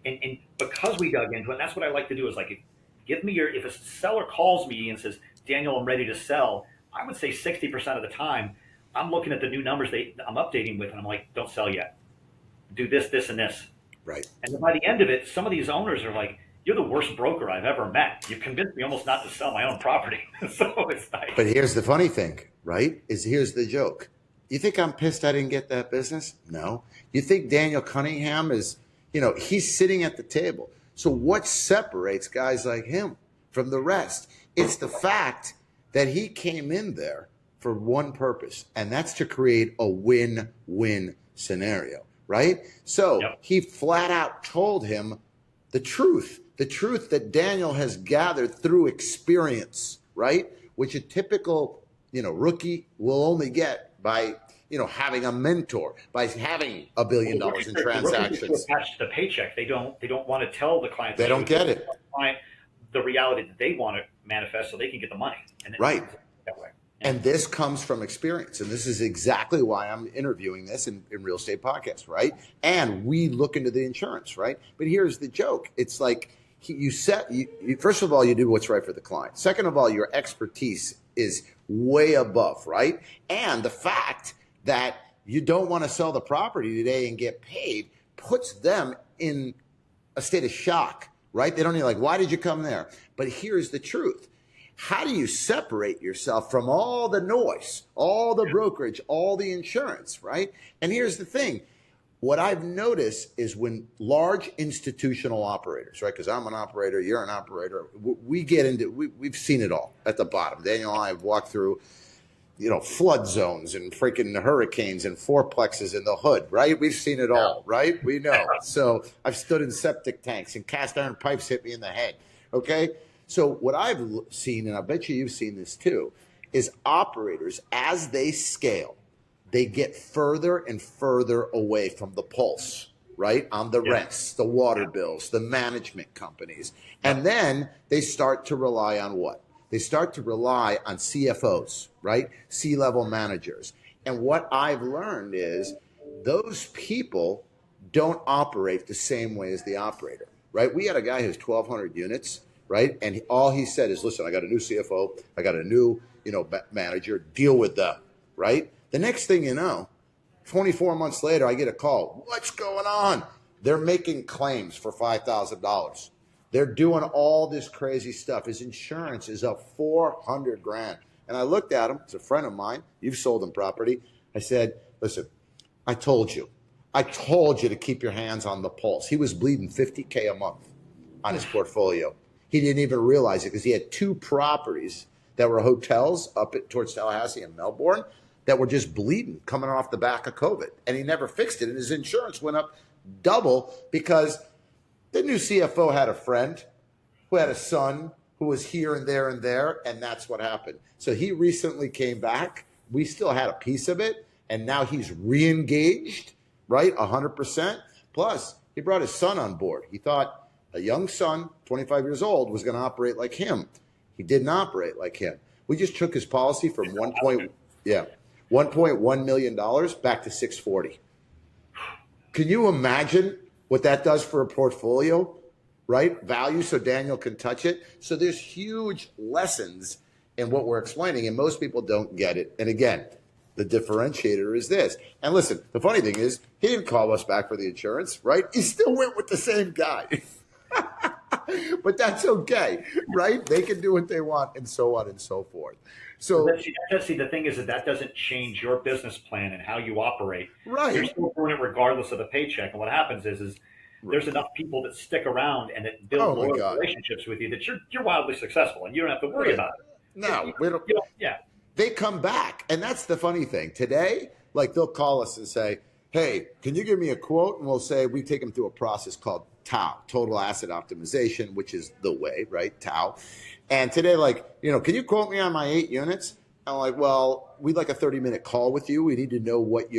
And because we dug into it, and that's what I like to do is like, if a seller calls me and says, Daniel, I'm ready to sell, I would say 60% of the time I'm looking at the new numbers I'm updating with, and I'm like, don't sell yet. Do this, this, and this. Right. And then by the end of it, some of these owners are like, you're the worst broker I've ever met. You convinced me almost not to sell my own property. So it's nice. But here's the funny thing, right? Here's the joke. You think I'm pissed I didn't get that business? No. You think Daniel Cunningham is, he's sitting at the table. So what separates guys like him from the rest? It's the fact that he came in there for one purpose, and that's to create a win-win scenario, right? So He flat out told him the truth that Daniel has gathered through experience, right? Which a typical, rookie will only get by, having a mentor, by having $1 billion in transactions. Attached to the paycheck, they don't want to tell the client. They don't get it. The reality that they want to manifest so they can get the money. And right. That way. And this comes from experience. And this is exactly why I'm interviewing this in Real Estate Podcast, right? And we look into the insurance, right? But here's the joke. It's like first of all, you do what's right for the client. Second of all, your expertise is way above, right? And the fact that you don't want to sell the property today and get paid puts them in a state of shock, right? They don't even like, why did you come there? But here's the truth. How do you separate yourself from all the noise, all the brokerage, all the insurance, right? And here's the thing. What I've noticed is when large institutional operators, right? Because I'm an operator, you're an operator. We get into, we've seen it all at the bottom. Daniel and I have walked through, flood zones and freaking hurricanes and fourplexes in the hood, right? We've seen it all, right? We know. So I've stood in septic tanks and cast iron pipes hit me in the head, okay? So what I've seen, and I bet you've seen this too, is operators, as they scale, they get further and further away from the pulse, right? On the rents, the water bills, the management companies. And then they start to rely on what? They start to rely on CFOs, right? C-level managers. And what I've learned is those people don't operate the same way as the operator, right? We had a guy who's 1,200 units, right? And all he said is, listen, I got a new CFO, I got a new, manager, deal with them, right? The next thing you know, 24 months later, I get a call. What's going on? They're making claims for $5,000. They're doing all this crazy stuff. His insurance is up 400 grand. And I looked at him. It's a friend of mine. You've sold him property. I said, listen, I told you to keep your hands on the pulse. He was bleeding 50K a month on his portfolio. He didn't even realize it because he had 2 properties that were hotels up towards Tallahassee and Melbourne that were just bleeding coming off the back of COVID. And he never fixed it. And his insurance went up double because the new CFO had a friend who had a son who was here and there, and that's what happened. So he recently came back. We still had a piece of it, and now he's re-engaged, right, 100%. Plus, he brought his son on board. He thought a young son, 25 years old, was going to operate like him. He didn't operate like him. We just took his policy from $1.1 million back to 640. Can you imagine what that does for a portfolio, right? Value so Daniel can touch it. So there's huge lessons in what we're explaining, and most people don't get it. And again, the differentiator is this. And listen, the funny thing is, he didn't call us back for the insurance, right? He still went with the same guy. But that's okay, right? They can do what they want, and so on and so forth. So see, the thing is that doesn't change your business plan and how you operate. Right. You're still doing it regardless of the paycheck. And what happens is there's enough people that stick around and that build loyal relationships with you that you're wildly successful and you don't have to worry about it. No, we don't. They come back, and that's the funny thing. Today, like they'll call us and say, "Hey, can you give me a quote?" And we'll say we take them through a process called TAO, Total Asset Optimization, which is the way, right? TAO. And today, like, can you quote me on my 8 units? And I'm like, well, we'd like a 30-minute call with you. We need to know what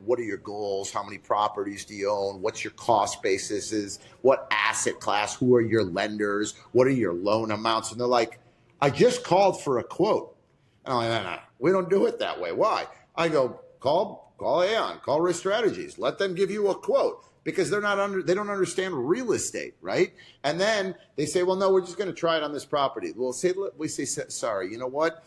what are your goals? How many properties do you own? What's your cost basis is? What asset class? Who are your lenders? What are your loan amounts? And they're like, I just called for a quote. And I'm like, no, we don't do it that way. Why? I go, call Aon, call Risk Strategies. Let them give you a quote. Because they don't understand real estate, right? And then they say, well, no, we're just going to try it on this property. We say, sorry, you know what?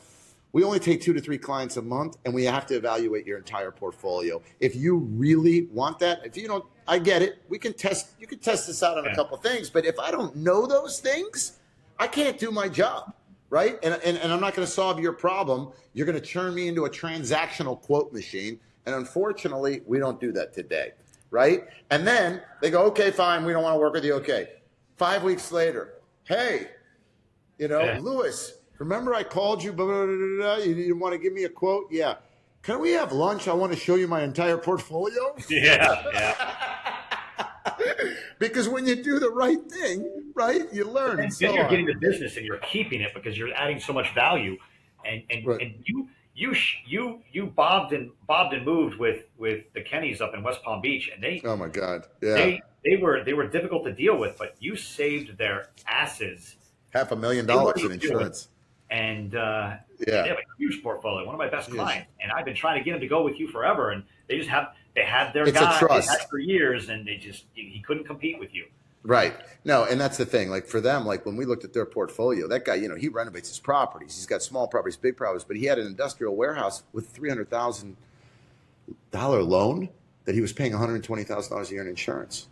We only take 2 to 3 clients a month, and we have to evaluate your entire portfolio. If you really want that, if you don't, I get it. You can test this out on a couple of things, but if I don't know those things, I can't do my job, right? And I'm not going to solve your problem. You're going to turn me into a transactional quote machine, and unfortunately, we don't do that today. Right? And then they go, okay, fine, we don't want to work with you. Okay. 5 weeks later, hey, Lewis, remember I called you, blah, blah, blah, blah, blah. You didn't want to give me a quote? Yeah. Can we have lunch? I want to show you my entire portfolio. Yeah. Because when you do the right thing, right, you learn. And then you're getting the business and you're keeping it because you're adding so much value. And you bobbed and moved with the Kennys up in West Palm Beach, and they, oh my God, yeah, they were difficult to deal with, but you saved their asses $500,000 in insurance, and they have a huge portfolio. One of my best clients, and I've been trying to get him to go with you forever, and they had their guy they had for years, and he couldn't compete with you. Right. No, and that's the thing. Like for them, like when we looked at their portfolio, that guy, he renovates his properties. He's got small properties, big properties, but he had an industrial warehouse with $300,000 loan that he was paying $120,000 a year in insurance.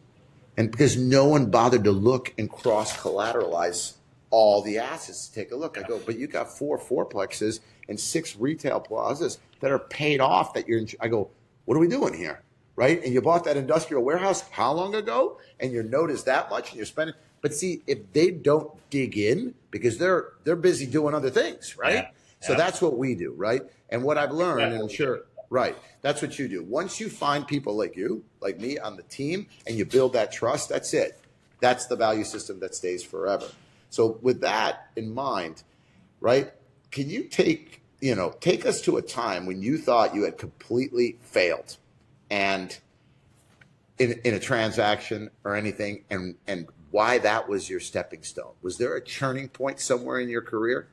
And because no one bothered to look and cross-collateralize all the assets to take a look. I go, but you got 4 fourplexes and 6 retail plazas that are paid off I go, what are we doing here? Right? And you bought that industrial warehouse how long ago? And your note is that much and you're spending. But see, if they don't dig in, because they're busy doing other things, right? Yeah. So that's what we do, right? And what I've learned, and I'm sure, right, that's what you do. Once you find people like you, like me on the team, and you build that trust, that's it. That's the value system that stays forever. So with that in mind, right, can you take us to a time when you thought you had completely failed and in a transaction or anything, and why that was your stepping stone? Was there a turning point somewhere in your career?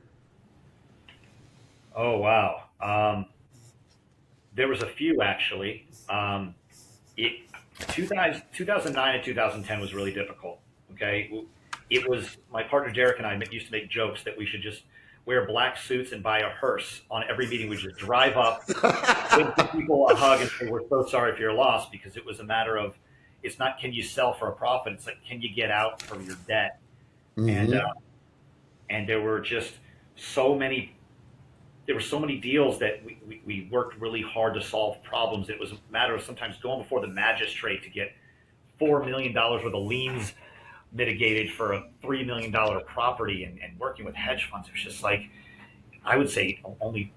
Oh, wow. There was a few, actually. 2009 and 2010 was really difficult, okay? It was, my partner Derek and I used to make jokes that we should just wear black suits and buy a hearse on every meeting. We just drive up, give people a hug and say, we're so sorry for your loss, because it was a matter of, it's not can you sell for a profit, it's like, can you get out from your debt? and Mm-hmm. and there were just so many. There were so many deals that we worked really hard to solve problems. It was a matter of sometimes going before the magistrate to get $4 million worth of liens mitigated for a $3 million property, and working with hedge funds. It was just like, I would say only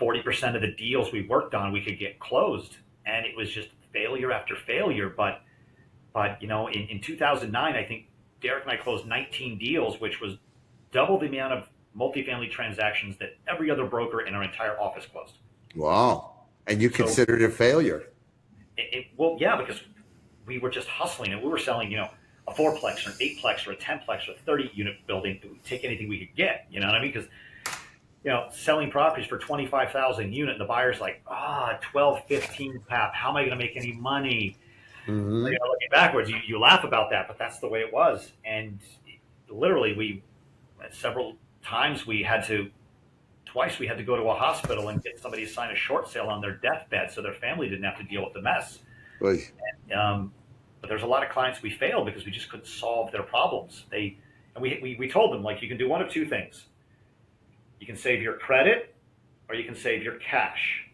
40% of the deals we worked on we could get closed, and it was just failure after failure. But in 2009, I think Derek and I closed 19 deals, which was double the amount of multifamily transactions that every other broker in our entire office closed. Wow. And you So, considered it a failure? well, yeah, because we were just hustling, and we were selling, a fourplex or an eightplex or a 10plex or a 30-unit building. We'd take anything we could get. You know what I mean? Because selling properties for 25,000 unit, and the buyer's like, 12, 15 pap. How am I going to make any money? Mm-hmm. Looking backwards, you laugh about that, but that's the way it was. And literally, we several times twice we had to go to a hospital and get somebody to sign a short sale on their deathbed so their family didn't have to deal with the mess. Oy. But there's a lot of clients we failed because we just couldn't solve their problems. We told them, like, you can do one of two things. You can save your credit or you can save your cash.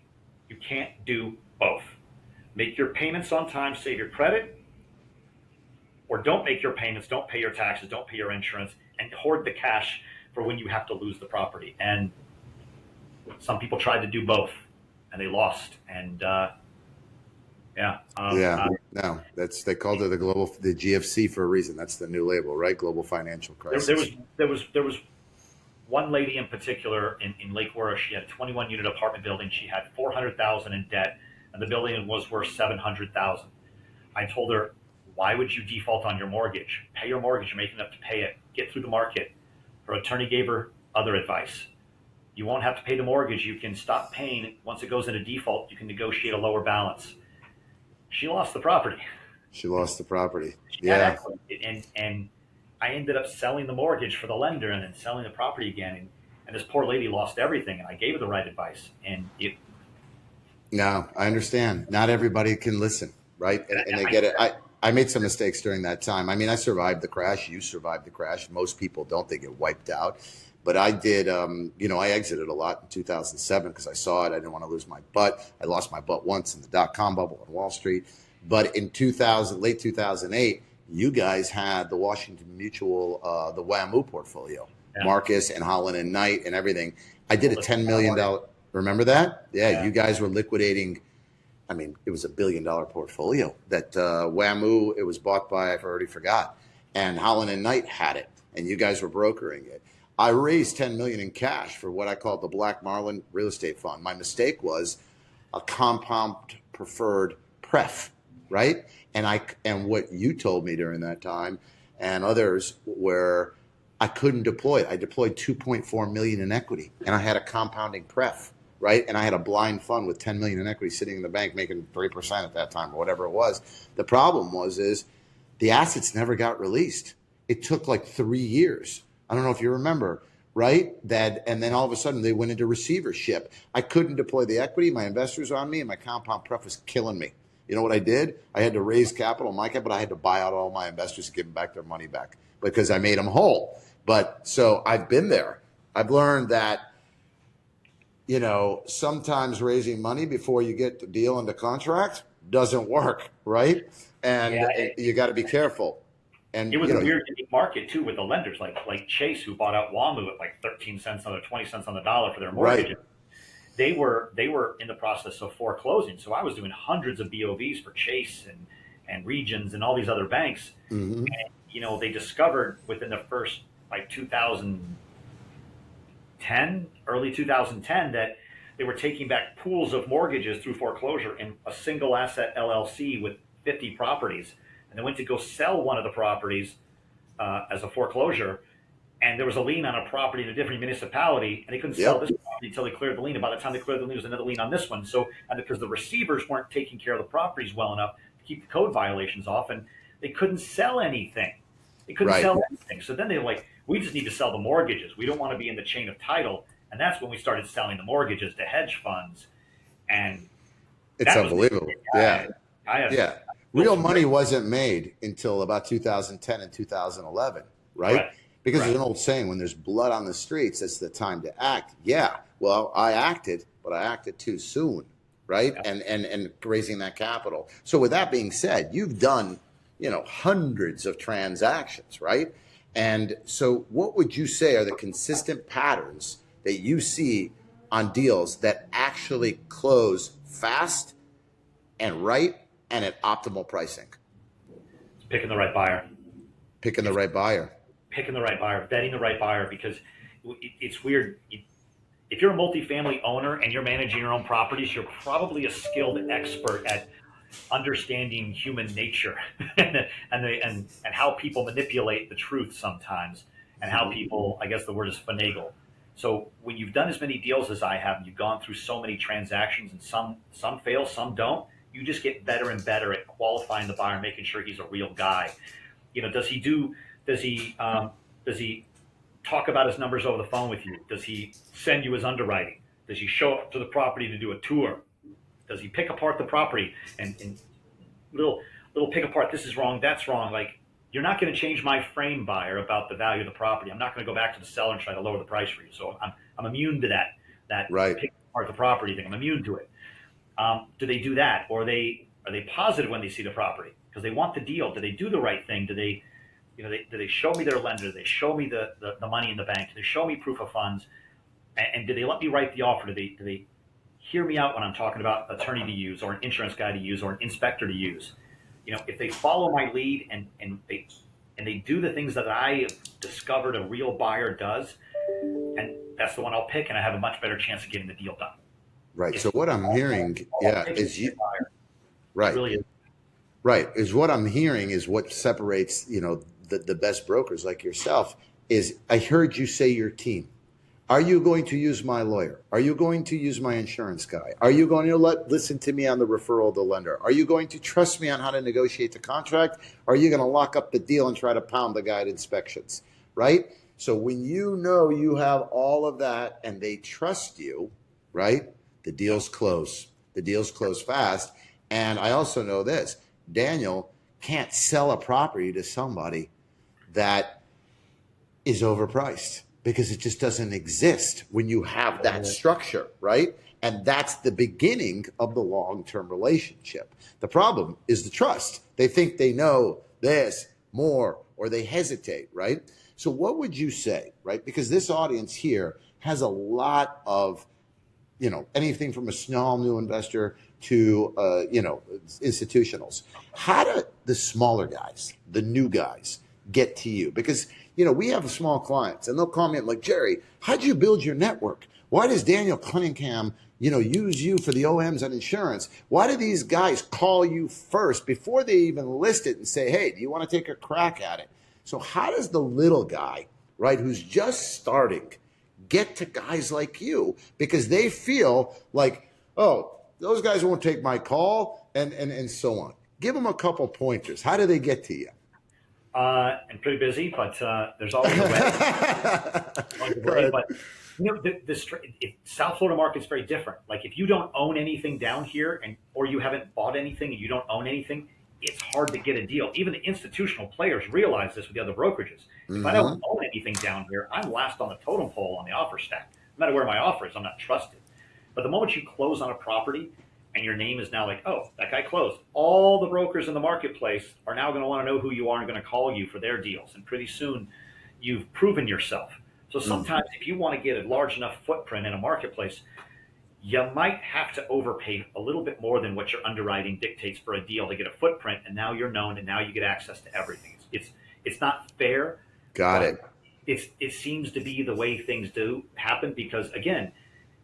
You can't do both. Make your payments on time, save your credit, or don't make your payments, don't pay your taxes, don't pay your insurance, and hoard the cash for when you have to lose the property. And some people tried to do both, and they lost. And No, they called it the GFC for a reason. That's the new label, right? Global financial crisis. there was one lady in particular in Lake Worth. She had a 21 unit apartment building. She had 400,000 in debt, and the building was worth 700,000. I told her, why would you default on your mortgage? Pay your mortgage. You're making enough to pay it. Get through the market. Her attorney gave her other advice. You won't have to pay the mortgage. You can stop paying. Once it goes into default, you can negotiate a lower balance. She lost the property. She lost the property. She had Yeah. equity, and I ended up selling the mortgage for the lender and then selling the property again. And this poor lady lost everything, and I gave her the right advice. And No, I understand. Not everybody can listen, right? And they get it. I made some mistakes during that time. I mean, I survived the crash. You survived the crash. Most people don't. They get wiped out. But I did, I exited a lot in 2007 because I saw it. I didn't want to lose my butt. I lost my butt once in the dot-com bubble on Wall Street. But in late 2008, you guys had the Washington Mutual, the WAMU portfolio, yeah. Marcus and Holland and Knight and everything. I did a $10 million. Remember that? Yeah, you guys were liquidating. I mean, it was $1 billion portfolio that WAMU, it was bought by, I already forgot. And Holland and Knight had it, and you guys were brokering it. I raised $10 million in cash for what I called the Black Marlin Real Estate Fund. My mistake was a compound preferred pref, right? And what you told me during that time and others where I couldn't deploy it. I deployed 2.4 million in equity, and I had a compounding pref, right? And I had a blind fund with 10 million in equity sitting in the bank making 3% at that time or whatever it was. The problem is the assets never got released. It took like 3 years. I don't know if you remember, right? And then all of a sudden they went into receivership. I couldn't deploy the equity. My investors on me and my compound pref was killing me. You know what I did? I had to raise capital, but I had to buy out all my investors to give them back their money back because I made them whole. But so I've been there. I've learned that, sometimes raising money before you get the deal into contract doesn't work, right? And you got to be careful. And it was a weird market too with the lenders like Chase, who bought out WAMU at like 13 cents on the 20 cents on the dollar for their mortgages. Right. They were in the process of foreclosing, so I was doing hundreds of BOVs for Chase and Regions and all these other banks. Mm-hmm. And they discovered within the first like 2010, early 2010, that they were taking back pools of mortgages through foreclosure in a single asset LLC with 50 properties. And they went to go sell one of the properties as a foreclosure, and there was a lien on a property in a different municipality, and they couldn't sell this property until they cleared the lien. And by the time they cleared the lien, there was another lien on this one. And because the receivers weren't taking care of the properties well enough to keep the code violations off, and they couldn't sell anything. So then they were like, we just need to sell the mortgages. We don't want to be in the chain of title. And that's when we started selling the mortgages to hedge funds. And it's unbelievable. Real money wasn't made until about 2010 and 2011, right? Correct. Because there's Correct. an old saying, when there's blood on the streets, it's the time to act. Yeah, well, I acted, but I acted too soon, right? Yeah. And raising that capital. So with that being said, you've done, hundreds of transactions, right? And so what would you say are the consistent patterns that you see on deals that actually close fast and right and at optimal pricing? It's picking the right buyer. Picking the It's right buyer. picking the right buyer, vetting the right buyer, because it's weird. If you're a multifamily owner and you're managing your own properties, you're probably a skilled expert at understanding human nature and how people manipulate the truth sometimes, and how people, I guess the word is finagle. So when you've done as many deals as I have, and you've gone through so many transactions, and some fail, some don't, you just get better and better at qualifying the buyer, making sure he's a real guy. Does he does he talk about his numbers over the phone with you? Does he send you his underwriting? Does he show up to the property to do a tour? Does he pick apart the property and little pick apart? This is wrong. That's wrong. Like, you're not going to change my frame, buyer, about the value of the property. I'm not going to go back to the seller and try to lower the price for you. So I'm immune to that Right. pick apart the property thing. I'm immune to it. Do they do that, or are they positive when they see the property because they want the deal? Do they do the right thing? Do they do they show me their lender? Do they show me the money in the bank? Do they show me proof of funds? And do they let me write the offer? Do they hear me out when I'm talking about an attorney to use, or an insurance guy to use, or an inspector to use? If they follow my lead and they do the things that I have discovered a real buyer does, and that's the one I'll pick, and I have a much better chance of getting the deal done. Right. So what I'm hearing, is you, right. Really is. Right. Is what I'm hearing is what separates, the best brokers like yourself is, I heard you say your team. Are you going to use my lawyer? Are you going to use my insurance guy? Are you going to listen to me on the referral of the lender? Are you going to trust me on how to negotiate the contract? Are you going to lock up the deal and try to pound the guy at inspections? Right? So when you have all of that and they trust you, right? The deals close. The deals close fast. And I also know this, Daniel can't sell a property to somebody that is overpriced, because it just doesn't exist when you have that structure, right? And that's the beginning of the long-term relationship. The problem is the trust. They think they know this more, or they hesitate, right? So what would you say, right? Because this audience here has a lot of, anything from a small new investor to, institutionals. How do the smaller guys, the new guys, get to you? Because, we have small clients and they'll call me and like, Jerry, how'd you build your network? Why does Daniel Cunningham, use you for the OMs on insurance? Why do these guys call you first before they even list it and say, hey, do you want to take a crack at it? So how does the little guy, right, who's just starting, get to guys like you? Because they feel like, oh, those guys won't take my call, and so on. Give them a couple pointers. How do they get to you? I'm pretty busy, but there's always a way. But the South Florida market is very different. Like, if you don't own anything down here, or you haven't bought anything and you don't own anything, it's hard to get a deal. Even the institutional players realize this with the other brokerages. If I don't own anything down here, I'm last on the totem pole on the offer stack. No matter where my offer is, I'm not trusted. But the moment you close on a property and your name is now like, oh, that guy closed, all the brokers in the marketplace are now going to want to know who you are and going to call you for their deals. And pretty soon you've proven yourself. So sometimes if you want to get a large enough footprint in a marketplace, you might have to overpay a little bit more than what your underwriting dictates for a deal to get a footprint. And now you're known, and now you get access to everything. It's not fair. Got it. It seems to be the way things do happen, because, again,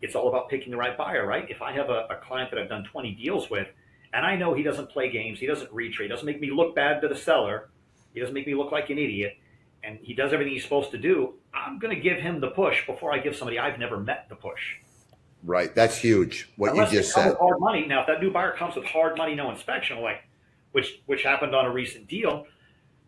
it's all about picking the right buyer, right? If I have a client that I've done 20 deals with, and I know he doesn't play games, he doesn't retrade, doesn't make me look bad to the seller, he doesn't make me look like an idiot, and he does everything he's supposed to do, I'm going to give him the push before I give somebody I've never met the push. Right. That's huge. What Unless you just they come said. with hard money. Now, if that new buyer comes with hard money, no inspection, which happened on a recent deal,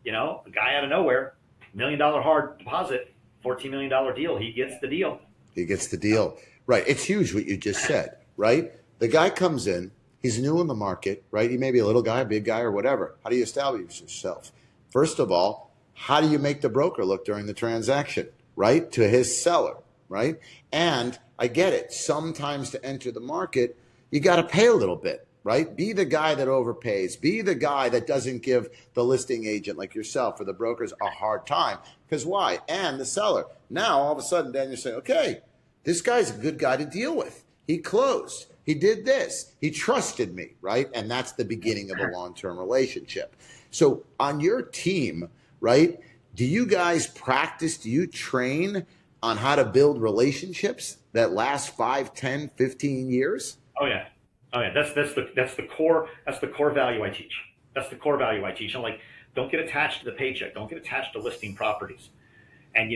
a guy out of nowhere, $1 million hard deposit, $14 million deal, he gets the deal. He gets the deal. Right. It's huge what you just said, right? The guy comes in, he's new in the market, right? He may be a little guy, a big guy, or whatever. How do you establish yourself? First of all, how do you make the broker look during the transaction, right? To his seller, right? And I get it. Sometimes to enter the market, you got to pay a little bit, right? Be the guy that overpays. Be the guy that doesn't give the listing agent like yourself or the brokers a hard time. Because why? And the seller. Now, all of a sudden, then you're saying, okay, this guy's a good guy to deal with. He closed. He did this. He trusted me, right? And that's the beginning of a long-term relationship. So on your team, right, do you guys practice, do you train on how to build relationships that last 5, 10, 15 years? Oh yeah. Oh yeah. That's the core value I teach. That's the core value I teach. I'm like, don't get attached to the paycheck. Don't get attached to listing properties. And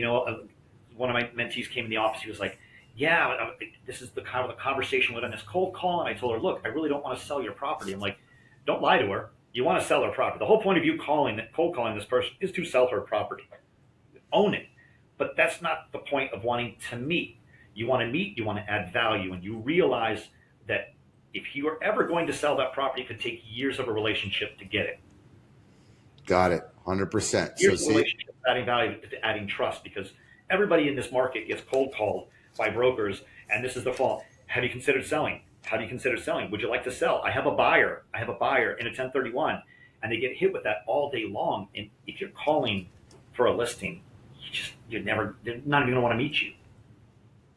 one of my mentees came in the office. He was like, yeah, this is the kind of the conversation with on this cold call. And I told her, look, I really don't want to sell your property. I'm like, don't lie to her. You want to sell her property. The whole point of you cold calling this person is to sell her property. Own it. But that's not the point of wanting to meet. You want to meet, you want to add value, and you realize that if you are ever going to sell that property, it could take years of a relationship to get it. Got it. 100%. Years of relationship, adding value, adding trust, because everybody in this market gets cold called by brokers, and this is the fault. Have you considered selling? How do you consider selling? Would you like to sell? I have a buyer in a 1031, and they get hit with that all day long. And if you're calling for a listing, they're not even going to want to meet you.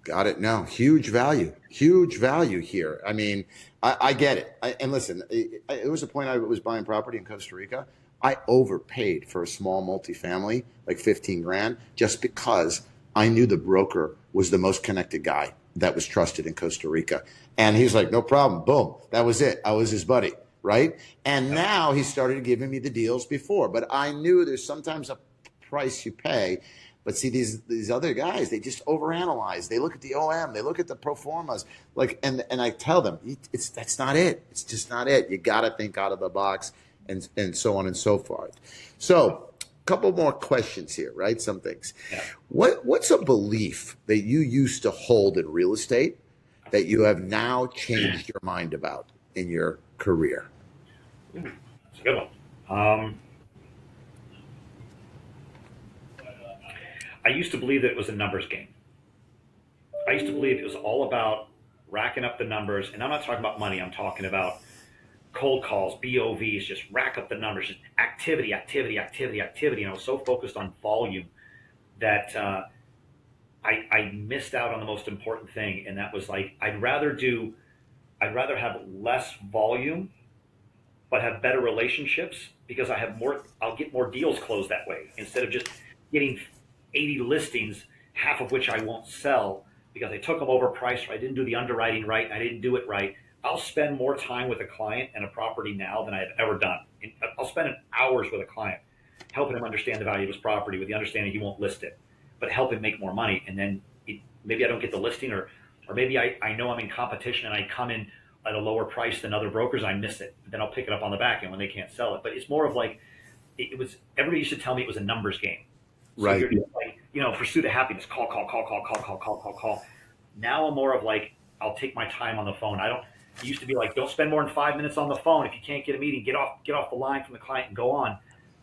Got it. No, huge value here. I mean, I get it. And listen, it was a point I was buying property in Costa Rica. I overpaid for a small multifamily, like 15 grand, just because I knew the broker was the most connected guy that was trusted in Costa Rica. And he's like, no problem. Boom. That was it. I was his buddy. Right. And now he started giving me the deals before, but I knew there's sometimes a price you pay. But see, these other guys, they just overanalyze. They look at the OM, they look at the pro formas, and I tell them, that's not it. It's just not it. You got to think out of the box, and so on and so forth. So, a couple more questions here, right? Some things. Yeah. What's a belief that you used to hold in real estate that you have now changed your mind about in your career? It's a good one. I used to believe that it was a numbers game. I used to believe it was all about racking up the numbers. And I'm not talking about money. I'm talking about cold calls, BOVs, just rack up the numbers, just activity. And I was so focused on volume that I missed out on the most important thing. And that was like, I'd rather have less volume, but have better relationships, because I'll get more deals closed that way, instead of just getting 80 listings, half of which I won't sell because I took them overpriced, or I didn't do the underwriting right, and I didn't do it right. I'll spend more time with a client and a property now than I have ever done. I'll spend hours with a client helping him understand the value of his property, with the understanding he won't list it, but help him make more money. And then maybe I don't get the listing, or maybe I know I'm in competition and I come in at a lower price than other brokers, and I miss it. But then I'll pick it up on the back end when they can't sell it. But it's more of like, everybody used to tell me it was a numbers game. So Right. you're just like, pursuit of happiness, call. Now I'm more of like, I'll take my time on the phone. It used to be like, don't spend more than 5 minutes on the phone. If you can't get a meeting, get off the line from the client and go on.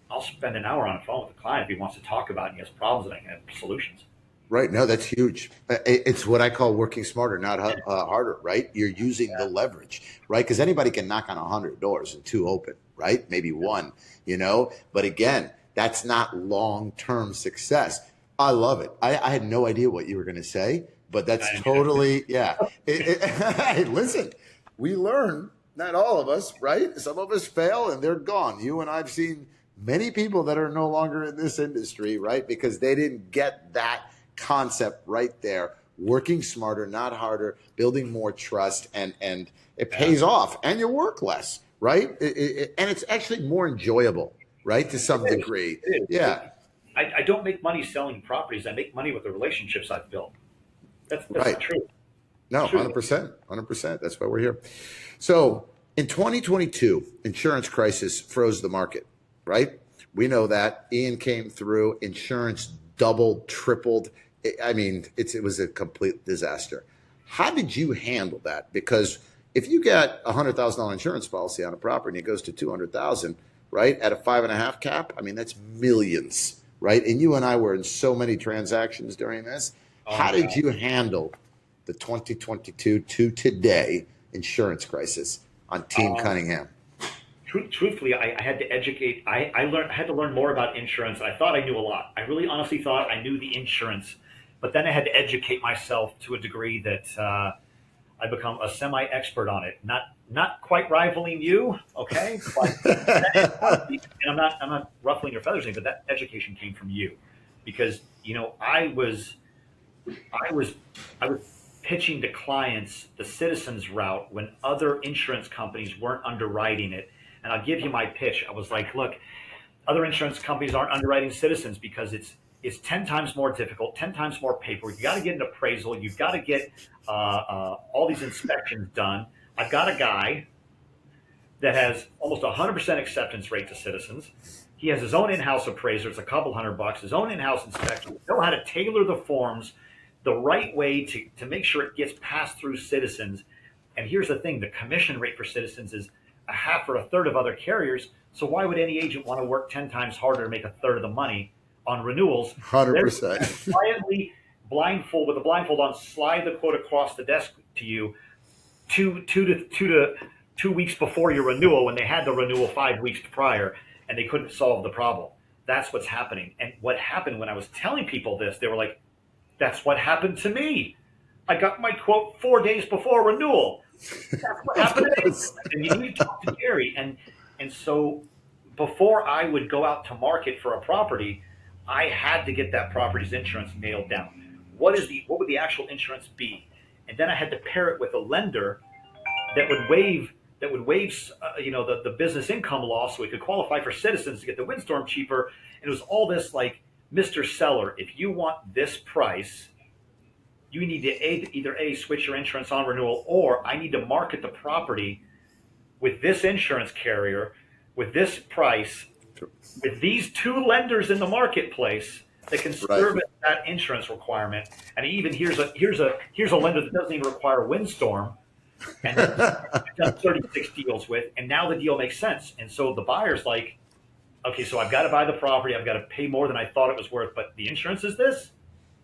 I'll spend an hour on the phone with the client if he wants to talk about it and he has problems, and I can have solutions. Right. No, that's huge. It's what I call working smarter, not harder, right? You're using the leverage, right? Because anybody can knock on 100 doors and 2 open, right? Maybe 1, But again, that's not long-term success. I love it. I had no idea what you were going to say, but that's totally, yeah. Hey, listen, we learn, not all of us, right? Some of us fail and they're gone. You and I've seen many people that are no longer in this industry, right? Because they didn't get that concept right there. Working smarter, not harder, building more trust, and it pays off, and you work less, right? And it's actually more enjoyable, right? To some degree. Yeah. I don't make money selling properties. I make money with the relationships I've built. That's right. the truth. No, 100%. That's why we're here. So in 2022, insurance crisis froze the market, right? We know that. Ian came through, insurance doubled, tripled. It was a complete disaster. How did you handle that? Because if you get a $100,000 insurance policy on a property and it goes to $200,000, right, at a 5.5 cap, that's millions, right? And you and I were in so many transactions during this. How did you handle the 2022 to today insurance crisis on Team Cunningham? Truthfully, I had to educate. I had to learn more about insurance. I thought I knew a lot. I really honestly thought I knew the insurance, but then I had to educate myself to a degree that I become a semi-expert on it. Not quite rivaling you, okay? But and I'm not ruffling your feathers, but that education came from you, because I was pitching to clients the Citizens route when other insurance companies weren't underwriting it. And I'll give you my pitch. I was like, look, other insurance companies aren't underwriting Citizens because it's 10 times more difficult, 10 times more paperwork. You got to get an appraisal. You've got to get all these inspections done. I've got a guy that has almost 100% acceptance rate to Citizens. He has his own in-house appraiser. It's a couple $100, his own in-house inspection. Know how to tailor the forms the right way to make sure it gets passed through Citizens. And here's the thing, the commission rate for Citizens is a half or a third of other carriers. So why would any agent want to work 10 times harder to make a third of the money on renewals? 100%. Quietly, with a blindfold on, slide the quote across the desk to you two weeks before your renewal, when they had the renewal 5 weeks prior and they couldn't solve the problem. That's what's happening. And what happened when I was telling people this, they were like, that's what happened to me. I got my quote 4 days before renewal. That's what happened to me. And you need to talk to Jerry. And so before I would go out to market for a property, I had to get that property's insurance nailed down. What would the actual insurance be? And then I had to pair it with a lender that would waive the business income loss, so we could qualify for Citizens to get the windstorm cheaper. And it was all this like, Mr. Seller, if you want this price, you need to either switch your insurance on renewal, or I need to market the property with this insurance carrier, with this price, with these two lenders in the marketplace that can service that insurance requirement. And even here's a lender that doesn't even require windstorm, and then I've done 36 deals with, and now the deal makes sense. And so the buyer's like, okay, so I've got to buy the property. I've got to pay more than I thought it was worth, but the insurance is this.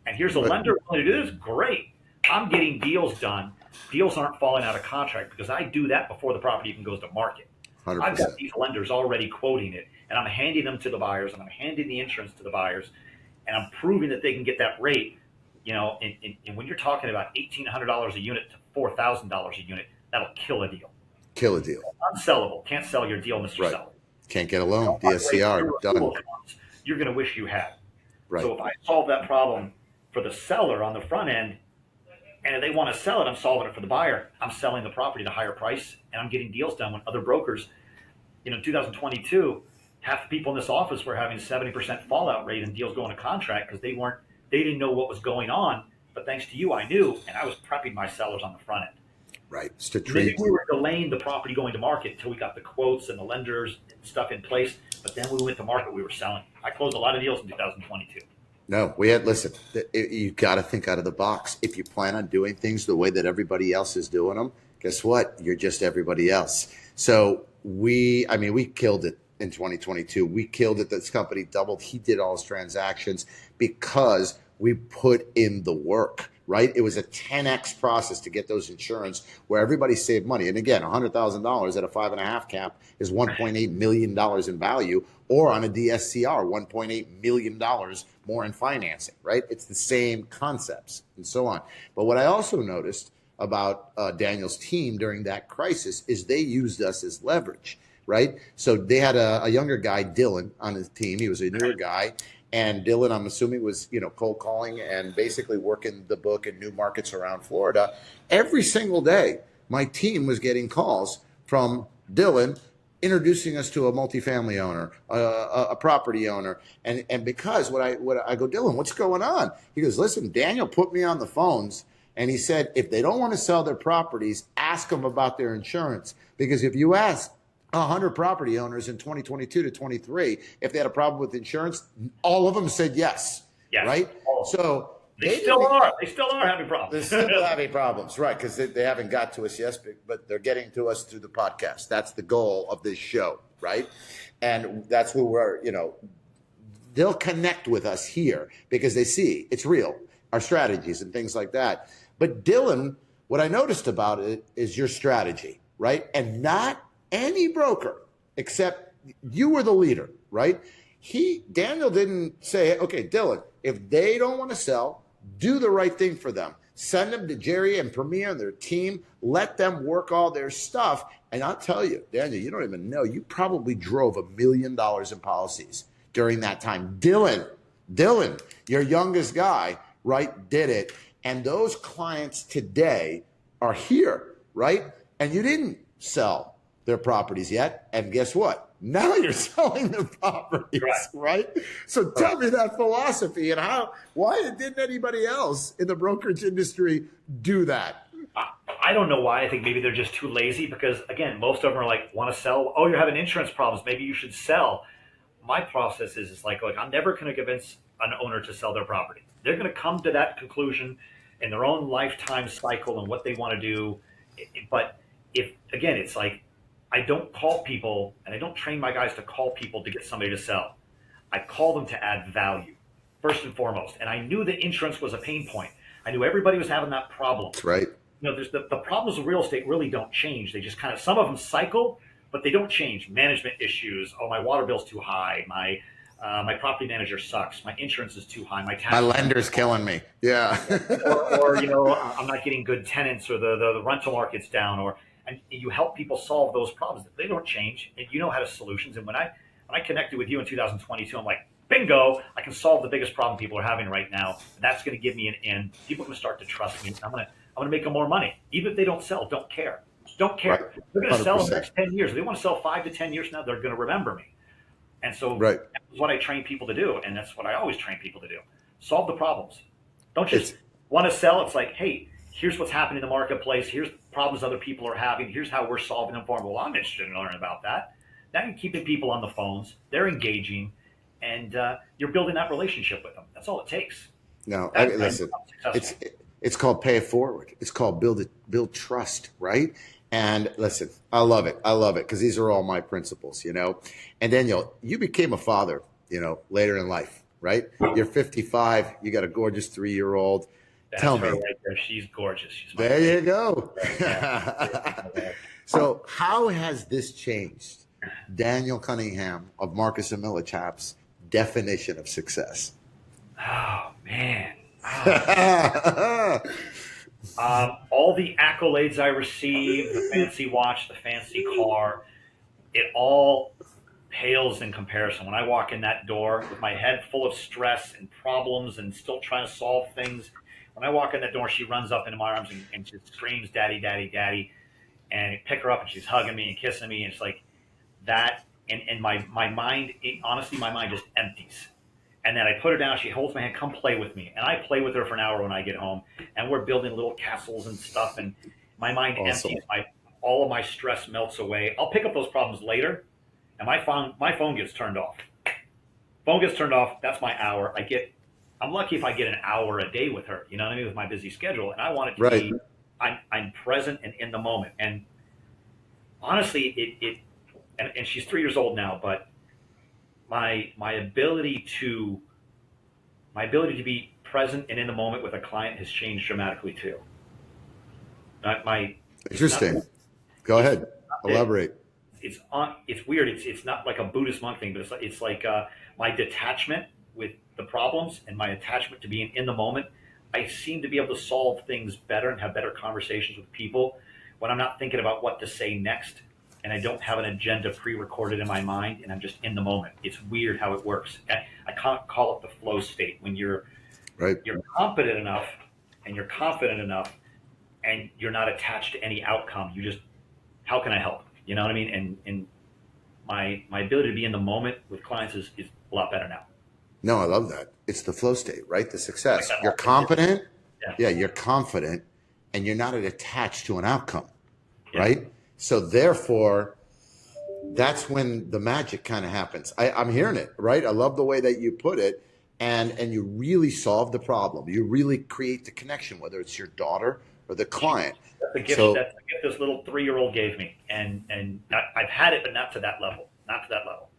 And here's a lender willing to do this. Great. I'm getting deals done. Deals aren't falling out of contract because I do that before the property even goes to market. 100%. I've got these lenders already quoting it, and I'm handing them to the buyers, and I'm handing the insurance to the buyers, and I'm proving that they can get that rate. And when you're talking about $1,800 a unit to $4,000 a unit, that'll kill a deal. Kill a deal. Unsellable. Can't sell your deal, Mr. Seller. Can't get a loan. DSCR, done. You're going to wish you had. Right. So if I solve that problem for the seller on the front end, and if they want to sell it, I'm solving it for the buyer. I'm selling the property at a higher price, and I'm getting deals done when other brokers, in 2022, half the people in this office were having 70% fallout rate and deals going to contract because they didn't know what was going on. But thanks to you, I knew, and I was prepping my sellers on the front end. Right. Maybe we were delaying the property going to market until we got the quotes and the lenders and stuff in place. But then when we went to market, we were selling. I closed a lot of deals in 2022. No, listen, you got to think out of the box. If you plan on doing things the way that everybody else is doing them, guess what? You're just everybody else. So we killed it in 2022. We killed it. This company doubled. He did all his transactions because we put in the work. Right? It was a 10x process to get those insurance where everybody saved money. And again, $100,000 at a 5.5 cap is $1.8 million in value, or on a DSCR, $1.8 million more in financing, right? It's the same concepts and so on. But what I also noticed about Daniel's team during that crisis is they used us as leverage, right? So they had a younger guy, Dylan, on his team. He was a newer guy. And Dylan, I'm assuming, was cold calling and basically working the book in new markets around Florida. Every single day, my team was getting calls from Dylan introducing us to a multifamily owner, a property owner. And because what I go, Dylan, what's going on? He goes, listen, Daniel put me on the phones, and he said, if they don't want to sell their properties, ask them about their insurance. Because if you ask 100 property owners in 2022 to 23, if they had a problem with insurance, all of them said yes. Yes. Right? So they still are having problems. They're still having problems, right? Because they haven't got to us yet, but they're getting to us through the podcast. That's the goal of this show, right? And that's who we're, they'll connect with us here because they see it's real, our strategies and things like that. But Dylan, what I noticed about it is your strategy, right? And not any broker, except you were the leader, right? Daniel didn't say, okay, Dylan, if they don't want to sell, do the right thing for them. Send them to Jerry and Premier and their team. Let them work all their stuff. And I'll tell you, Daniel, you don't even know, you probably drove $1 million in policies during that time. Dylan, your youngest guy, right, did it. And those clients today are here, right? And you didn't sell their properties yet. And guess what? Now you're selling their properties, right? So tell me that philosophy and why didn't anybody else in the brokerage industry do that? I don't know why. I think maybe they're just too lazy because, again, most of them are like, want to sell? Oh, you're having insurance problems. Maybe you should sell. My process is like, I'm never going to convince an owner to sell their property. They're going to come to that conclusion in their own lifetime cycle and what they want to do. But it's like, I don't call people and I don't train my guys to call people to get somebody to sell. I call them to add value first and foremost. And I knew that insurance was a pain point. I knew everybody was having that problem. That's right. There's the problems of real estate really don't change. They just some of them cycle, but they don't change. Management issues. Oh, my water bill's too high. My property manager sucks. My insurance is too high. My lender's killing me. Yeah. or I'm not getting good tenants, or the rental market's down, and you help people solve those problems. They don't change, and you know how to solutions. And when I connected with you in 2022, I'm like, bingo! I can solve the biggest problem people are having right now. And that's going to give me an in. People are going to start to trust me. I'm going to make them more money, even if they don't sell. Don't care. Don't care. Right. They're going to sell in the next 10 years. If they want to sell 5 to 10 years from now, they're going to remember me. And so that's what I train people to do, and that's what I always train people to do: solve the problems. Don't just want to sell. It's like, hey, here's what's happening in the marketplace. Here's problems other people are having. Here's how we're solving them for them. Well, I'm interested in learning about that. Now you're keeping people on the phones. They're engaging, and you're building that relationship with them. That's all it takes. No, listen, it's called pay it forward. It's called build trust, right? And listen, I love it. Because these are all my principles, And Daniel, you became a father, later in life, right? You're 55. You got a gorgeous 3-year-old. Tell me. Right there. She's gorgeous. There you go. So how has this changed Daniel Cunningham of Marcus and Millichap's definition of success? Oh, man. All the accolades I received, the fancy watch, the fancy car, it all pales in comparison. When I walk in that door with my head full of stress and problems and still trying to solve things, when I walk in that door, she runs up into my arms and just screams, "Daddy, Daddy, Daddy." And I pick her up and she's hugging me and kissing me. And it's like that. And my mind, honestly, my mind just empties. And then I put her down. She holds my hand, come play with me. And I play with her for an hour when I get home. And we're building little castles and stuff. And my mind empties. All of my stress melts away. I'll pick up those problems later. And my phone gets turned off. Phone gets turned off. That's my hour. I'm lucky if I get an hour a day with her, you know what I mean, with my busy schedule. And I want it to be, I'm present and in the moment. And honestly, and she's 3 years old now, but my ability to be present and in the moment with a client has changed dramatically too. Interesting. Go ahead. Elaborate. It's weird. It's not like a Buddhist monk thing, but it's like my detachment with the problems and my attachment to being in the moment. I seem to be able to solve things better and have better conversations with people when I'm not thinking about what to say next, and I don't have an agenda pre-recorded in my mind, and I'm just in the moment. It's weird how it works. I can't call it the flow state when you're competent enough and you're confident enough and you're not attached to any outcome. You just, how can I help? You know what I mean? And my ability to be in the moment with clients is a lot better now. No, I love that. It's the flow state, right? The success. You're confident. Yeah, you're confident and you're not attached to an outcome, right? So therefore, that's when the magic kind of happens. I'm hearing it, right? I love the way that you put it. And you really solve the problem. You really create the connection, whether it's your daughter or the client. That's the gift this little 3-year-old gave me. And I've had it, but not to that level. Not to that level.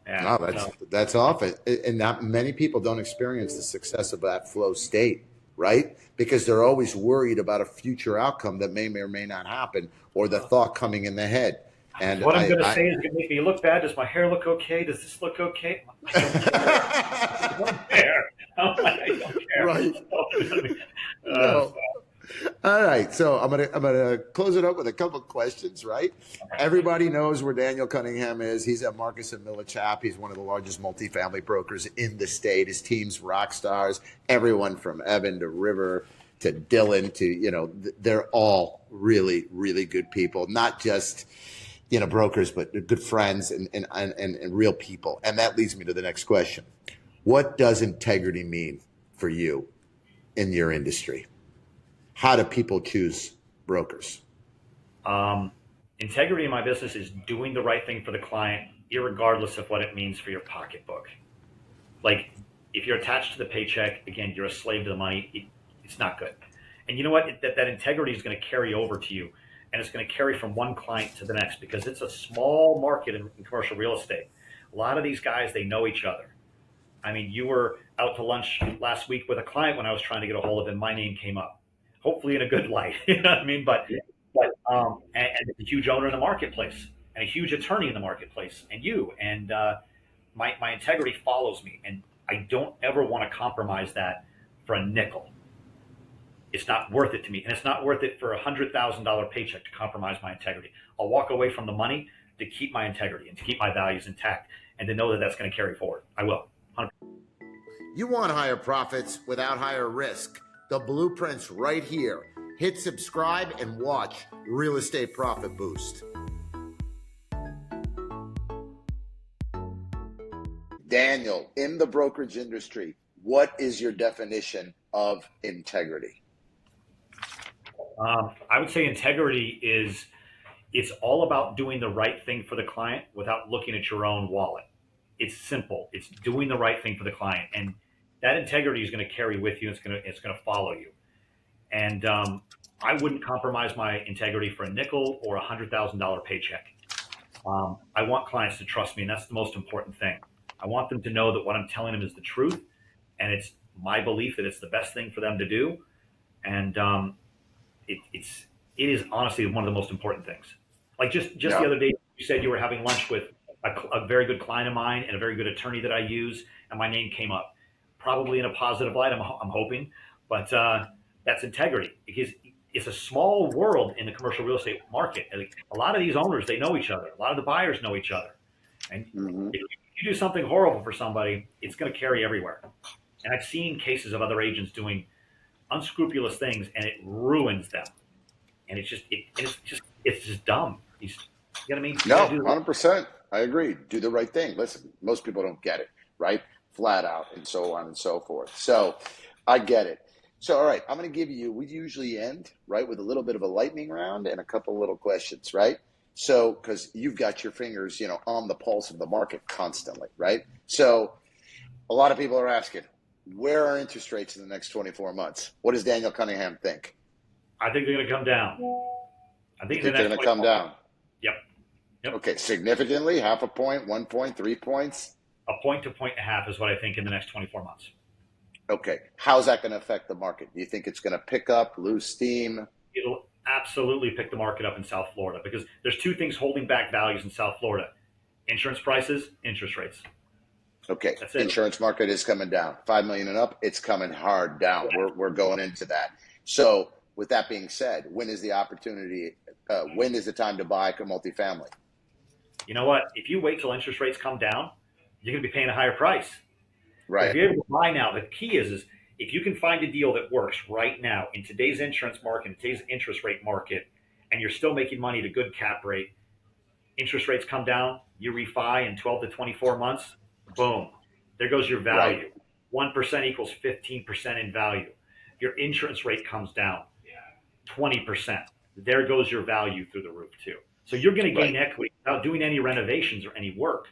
Yeah. No, So that's often, and not many people don't experience the success of that flow state, right? Because they're always worried about a future outcome that may or may not happen, or the thought coming in the head. And what I'm going to say is going to make me look bad. Does my hair look okay? Does this look okay? I don't care. I don't care. I don't right? care. No. All right, so I'm gonna close it up with a couple of questions. Right, everybody knows where Daniel Cunningham is. He's at Marcus and Millichap. He's one of the largest multifamily brokers in the state. His team's rock stars. Everyone from Evan to River to Dylan to they're all really really good people. Not just brokers, but good friends and real people. And that leads me to the next question: what does integrity mean for you in your industry? How do people choose brokers? Integrity in my business is doing the right thing for the client, irregardless of what it means for your pocketbook. Like, if you're attached to the paycheck, again, you're a slave to the money. It's not good. And you know what? That integrity is going to carry over to you, and it's going to carry from one client to the next because it's a small market in commercial real estate. A lot of these guys, they know each other. I mean, you were out to lunch last week with a client when I was trying to get a hold of him. My name came up, hopefully in a good light. You know what I mean? And a huge owner in the marketplace and a huge attorney in the marketplace and you. And my integrity follows me. And I don't ever want to compromise that for a nickel. It's not worth it to me. And it's not worth it for $100,000 paycheck to compromise my integrity. I'll walk away from the money to keep my integrity and to keep my values intact and to know that that's going to carry forward. I will. 100%. You want higher profits without higher risk. The blueprint's right here. Hit subscribe and watch Real Estate Profit Boost. Daniel, in the brokerage industry, what is your definition of integrity? I would say integrity is it's all about doing the right thing for the client without looking at your own wallet. It's simple. It's doing the right thing for the client, and that integrity is going to carry with you. It's going to follow you. And I wouldn't compromise my integrity for a nickel or $100,000 paycheck. I want clients to trust me, and that's the most important thing. I want them to know that what I'm telling them is the truth, and it's my belief that it's the best thing for them to do. And it is honestly one of the most important things. Like just the other day, you said you were having lunch with a very good client of mine and a very good attorney that I use, and my name came up, probably in a positive light. I'm hoping, but that's integrity because it's a small world in the commercial real estate market. And a lot of these owners, they know each other. A lot of the buyers know each other, and if you do something horrible for somebody, it's going to carry everywhere. And I've seen cases of other agents doing unscrupulous things, and it ruins them. And it's just dumb. You know what I mean? No, 100%. I agree. Do the right thing. Listen, most people don't get it, right? Flat out, and so on and so forth. So I get it. So, all right, I'm going to give you, we usually end, right, with a little bit of a lightning round and a couple little questions, right? So, because you've got your fingers, on the pulse of the market constantly, right? So a lot of people are asking, where are interest rates in the next 24 months? What does Daniel Cunningham think? I think they're going to come down. I think they're going to come down. Yep. Okay, significantly, half a point, 1 point, 3 points? A point to point and a half is what I think in the next 24 months. Okay, how's that going to affect the market? Do you think it's going to pick up, lose steam? It'll absolutely pick the market up in South Florida because there's two things holding back values in South Florida: insurance prices, interest rates. Okay, insurance market is coming down. 5 million and up, it's coming hard down. Yeah. We're going into that. So with that being said, when is the opportunity, when is the time to buy a multifamily? You know what? If you wait till interest rates come down, you're going to be paying a higher price. Right. If you're able to buy now, the key is if you can find a deal that works right now in today's insurance market, in today's interest rate market, and you're still making money at a good cap rate, interest rates come down, you refi in 12 to 24 months, boom, there goes your value. Right. 1% equals 15% in value. Your insurance rate comes down 20%. There goes your value through the roof too. So you're going to gain equity without doing any renovations or any work.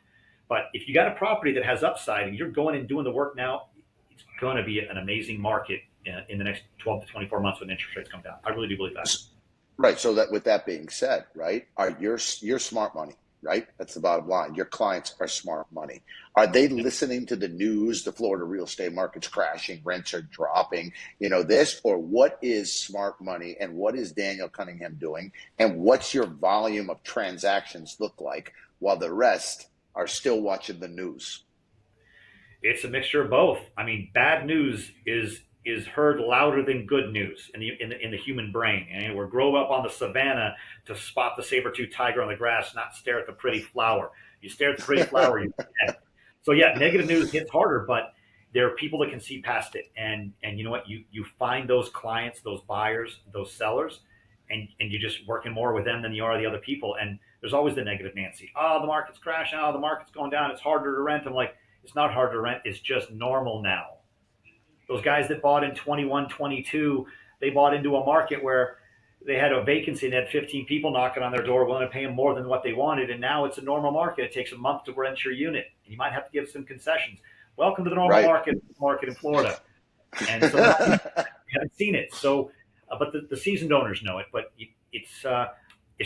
But if you got a property that has upside and you're going and doing the work now, it's going to be an amazing market in the next 12 to 24 months when interest rates come down. I really do believe that. Right. So that with that being said, right, your smart money, right? That's the bottom line. Your clients are smart money. Are they listening to the news? The Florida real estate market's crashing, rents are dropping, this, or what is smart money and what is Daniel Cunningham doing? And what's your volume of transactions look like while the rest are still watching the news? It's a mixture of both. I mean, bad news is heard louder than good news in the human brain. And we're grow up on the savannah to spot the saber-toothed tiger on the grass, not stare at the pretty flower. You stare at the pretty flower, you forget. So yeah, negative news hits harder, but there are people that can see past it. And you know what? You find those clients, those buyers, those sellers, and you're just working more with them than you are the other people. And there's always the negative Nancy. Oh, the market's crashing. Oh, the market's going down. It's harder to rent. I'm like, it's not hard to rent. It's just normal now. Those guys that bought in 21, 22, they bought into a market where they had a vacancy and they had 15 people knocking on their door willing to pay them more than what they wanted. And now it's a normal market. It takes a month to rent your unit. And you might have to give some concessions. Welcome to the normal Right. market in Florida. And so you haven't seen it. So, but the seasoned owners know it. But it's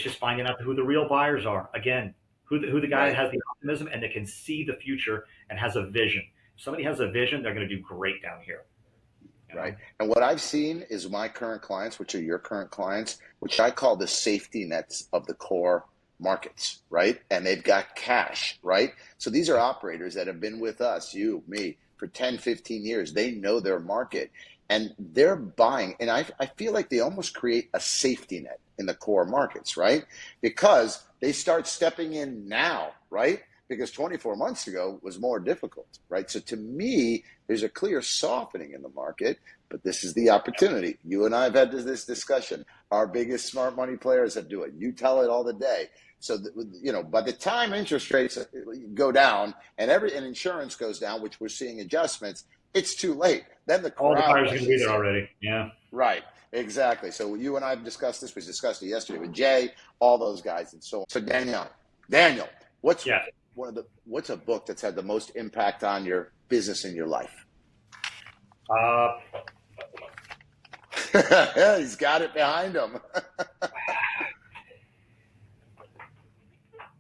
just finding out who the real buyers are. Again, who the guy that has the optimism and that can see the future and has a vision. If somebody has a vision, they're going to do great down here. Right. And what I've seen is my current clients, which are your current clients, which I call the safety nets of the core markets, right? And they've got cash, right? So these are operators that have been with us, you, me, for 10, 15 years. They know their market and they're buying. And I feel like they almost create a safety net in the core markets, right? Because they start stepping in now, right? Because 24 months ago was more difficult, right? So to me, there's a clear softening in the market, but this is the opportunity. You and I have had this discussion. Our biggest smart money players that do it. You tell it all the day. So, by the time interest rates go down and insurance goes down, which we're seeing adjustments, it's too late. Then the crowd, all the buyers are going to be there already. Yeah. Right. Exactly. So you and I have discussed this. We discussed it yesterday with Jay, all those guys, and so on. So Daniel, what's a book that's had the most impact on your business and your life? He's got it behind him.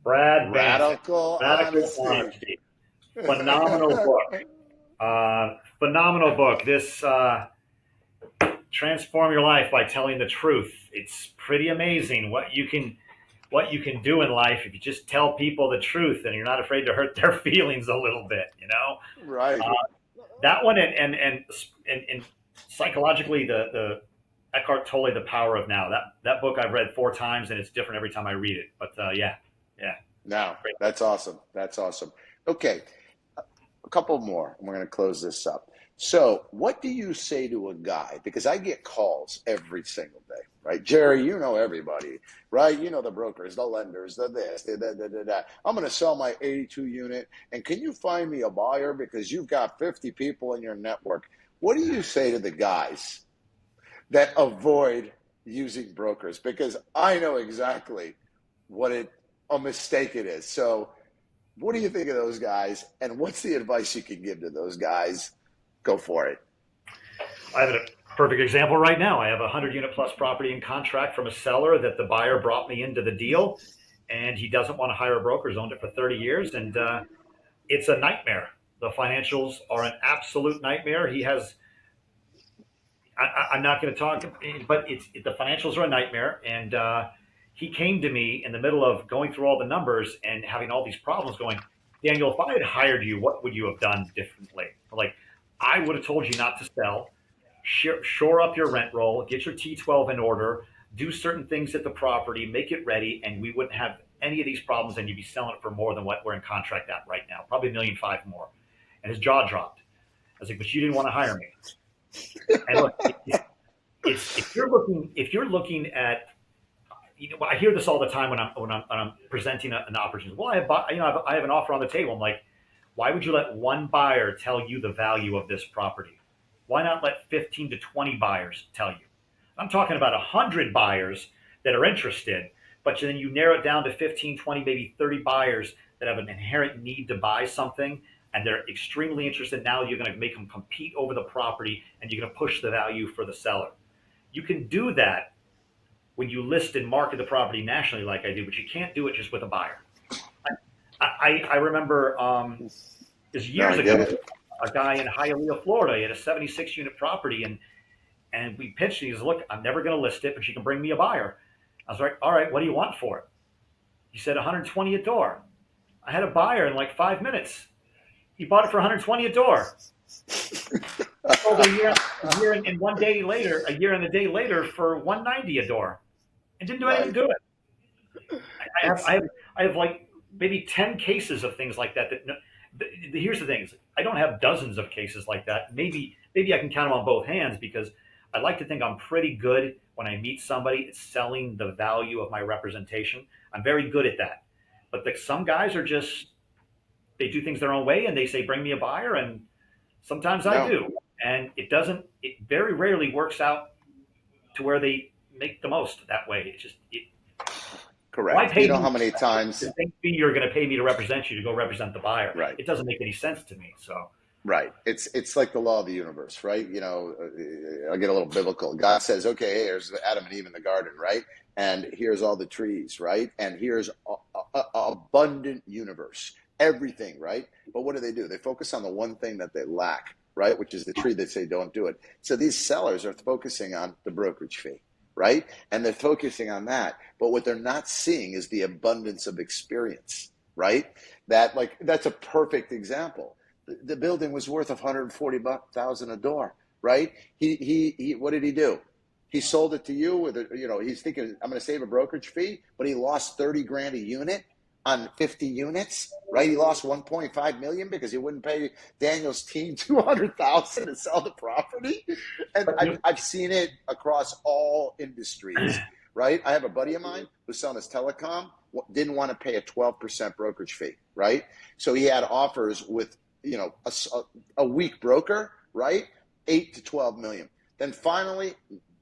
Brad Radical Honesty. Phenomenal book. Phenomenal book. This Transform Your Life by Telling the Truth. It's pretty amazing what you can do in life if you just tell people the truth and you're not afraid to hurt their feelings a little bit, Right. That one and psychologically the Eckhart Tolle, The Power of Now. That book I've read 4 times and it's different every time I read it. But yeah. Now, that's awesome. Okay, a couple more, and we're going to close this up. So what do you say to a guy? Because I get calls every single day, right? Jerry, you know everybody, right? You know the brokers, the lenders, the this, the. I'm going to sell my 82 unit, and can you find me a buyer because you've got 50 people in your network? What do you say to the guys that avoid using brokers? Because I know exactly what a mistake it is. So what do you think of those guys, and what's the advice you can give to those guys? Go for it. I have a perfect example right now. I have a 100-unit plus property in contract from a seller that the buyer brought me into the deal, and he doesn't want to hire a broker. He's owned it for 30 years, and it's a nightmare. The financials are an absolute nightmare. He has I'm not going to talk, but the financials are a nightmare. And he came to me in the middle of going through all the numbers and having all these problems going, Daniel, if I had hired you, what would you have done differently? Like, I would have told you not to sell, shore up your rent roll, get your T12 in order, do certain things at the property, make it ready, and we wouldn't have any of these problems, and you'd be selling it for more than what we're in contract at right now, probably $1.5 million more. And his jaw dropped. I was like, but you didn't want to hire me. And look, if you're looking at, I hear this all the time when I'm presenting an opportunity. Well, I have an offer on the table. I'm like, why would you let one buyer tell you the value of this property? Why not let 15 to 20 buyers tell you? I'm talking about 100 buyers that are interested, but then you narrow it down to 15, 20, maybe 30 buyers that have an inherent need to buy something, and they're extremely interested. Now you're going to make them compete over the property, and you're going to push the value for the seller. You can do that when you list and market the property nationally like I do, but you can't do it just with a buyer. I remember this No, years I get ago, it. a guy in Hialeah, Florida, he had a 76 unit property, and we pitched it. He goes, look, I'm never going to list it, but you can bring me a buyer. I was like, all right, what do you want for it? He said 120 a door. I had a buyer in like 5 minutes. He bought it for 120 a door. Sold it and one day later, a year and a day later for 190 a door, and didn't do anything Right. to it. I have, I It's have, I have like maybe 10 cases of things like that. Here's the thing: is I don't have dozens of cases like that. Maybe I can count them on both hands because I like to think I'm pretty good when I meet somebody at selling the value of my representation. I'm very good at that. But some guys are just they do things their own way and they say bring me a buyer, and sometimes I no, do, and it very rarely works out to where they make the most that way. Why correct. You pay know me how many the times, same fee you're going to pay me to represent you to go represent the buyer? right. It doesn't make any sense to me. So Right. It's like the law of the universe, right? I'll get a little biblical. God says, okay, hey, here's Adam and Eve in the garden, right? And here's all the trees, right? And here's a abundant universe, everything, right? But what do? They focus on the one thing that they lack, right? Which is the tree. They say, don't do it. So these sellers are focusing on the brokerage fee, right? And they're focusing on that. But what they're not seeing is the abundance of experience, right? That's a perfect example. The building was worth 140,000 a door, right? He what did he do? He sold it to you with he's thinking I'm going to save a brokerage fee, but he lost 30 grand a unit on 50 units, right? He lost 1.5 million because he wouldn't pay Daniel's team 200,000 to sell the property. And but I've seen it across all industries, right? I have a buddy of mine who's selling his telecom, didn't want to pay a 12% brokerage fee, right? So he had offers with a weak broker, right? 8 to 12 million. Then finally,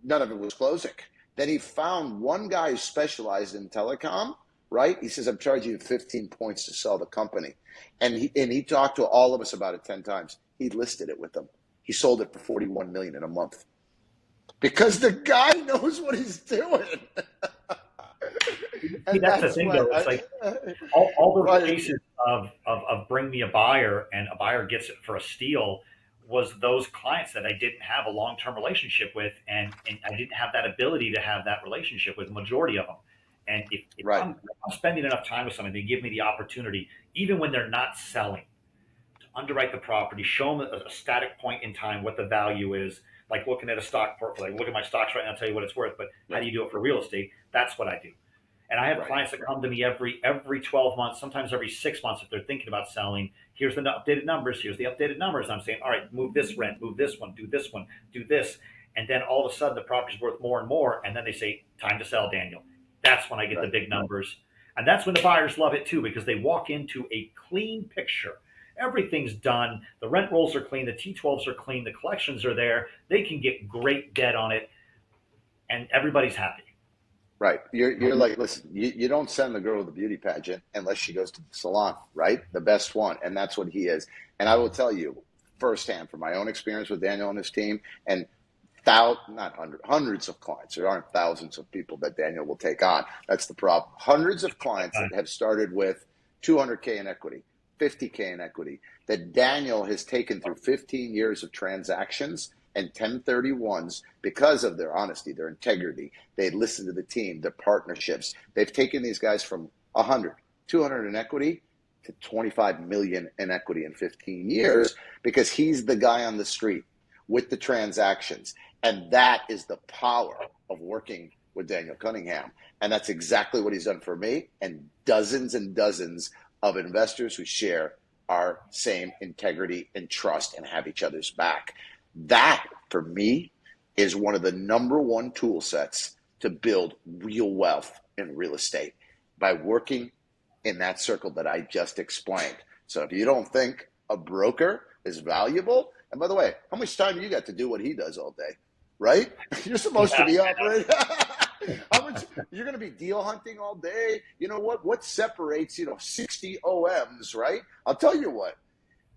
none of it was closing. Then he found one guy who specialized in telecom, right? He says, I'm charging you 15 points to sell the company. And he talked to all of us about it 10 times. He listed it with them. He sold it for 41 million in a month because the guy knows what he's doing. see, And that's the that's thing, though. what It's like all those right, cases of bring me a buyer and a buyer gets it for a steal was those clients that I didn't have a long term relationship with, and I didn't have that ability to have that relationship with the majority of them. And if right, I'm spending enough time with somebody, they give me the opportunity, even when they're not selling, to underwrite the property, show them a static point in time what the value is, like looking at a stock portfolio. Look at my stocks right now, I'll tell you what it's worth. But how do you do it for real estate? That's what I do. And I have right, clients that come to me every 12 months, sometimes every 6 months if they're thinking about selling. Here's the updated numbers. Here's the updated numbers. I'm saying, all right, move this rent, move this one, do this. And then all of a sudden the property's worth more and more. And then they say, time to sell, Daniel. That's when I get the right. big numbers. And that's when the buyers love it too, because they walk into a clean picture. Everything's done. The rent rolls are clean. The T12s are clean. The collections are there. They can get great debt on it, and everybody's happy. Right. You're like, listen, you don't send the girl to the beauty pageant unless she goes to the salon, right? The best one. And that's what he is. And I will tell you firsthand from my own experience with Daniel and his team, and hundreds of clients. There aren't thousands of people that Daniel will take on. That's the problem. Hundreds of clients that have started with 200K in equity, 50K in equity, that Daniel has taken through 15 years of transactions and 1031s because of their honesty, their integrity. They listen to the team, their partnerships. They've taken these guys from 100, 200 in equity to 25 million in equity in 15 years because he's the guy on the street with the transactions. And that is the power of working with Daniel Cunningham. And that's exactly what he's done for me and dozens of investors who share our same integrity and trust and have each other's back. That, for me, is one of the number one tool sets to build real wealth in real estate by working in that circle that I just explained. So if you don't think a broker is valuable, and by the way, how much time do you got to do what he does all day, right? You're supposed to be operating. How much you're going to be deal hunting all day? You know what separates 60 OMs, right? I'll tell you what,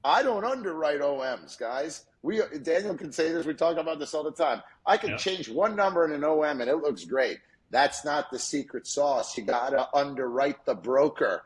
I don't underwrite OMs, guys. Daniel can say this. We talk about this all the time. I can change one number in an OM and it looks great. That's not the secret sauce. You got to underwrite the broker.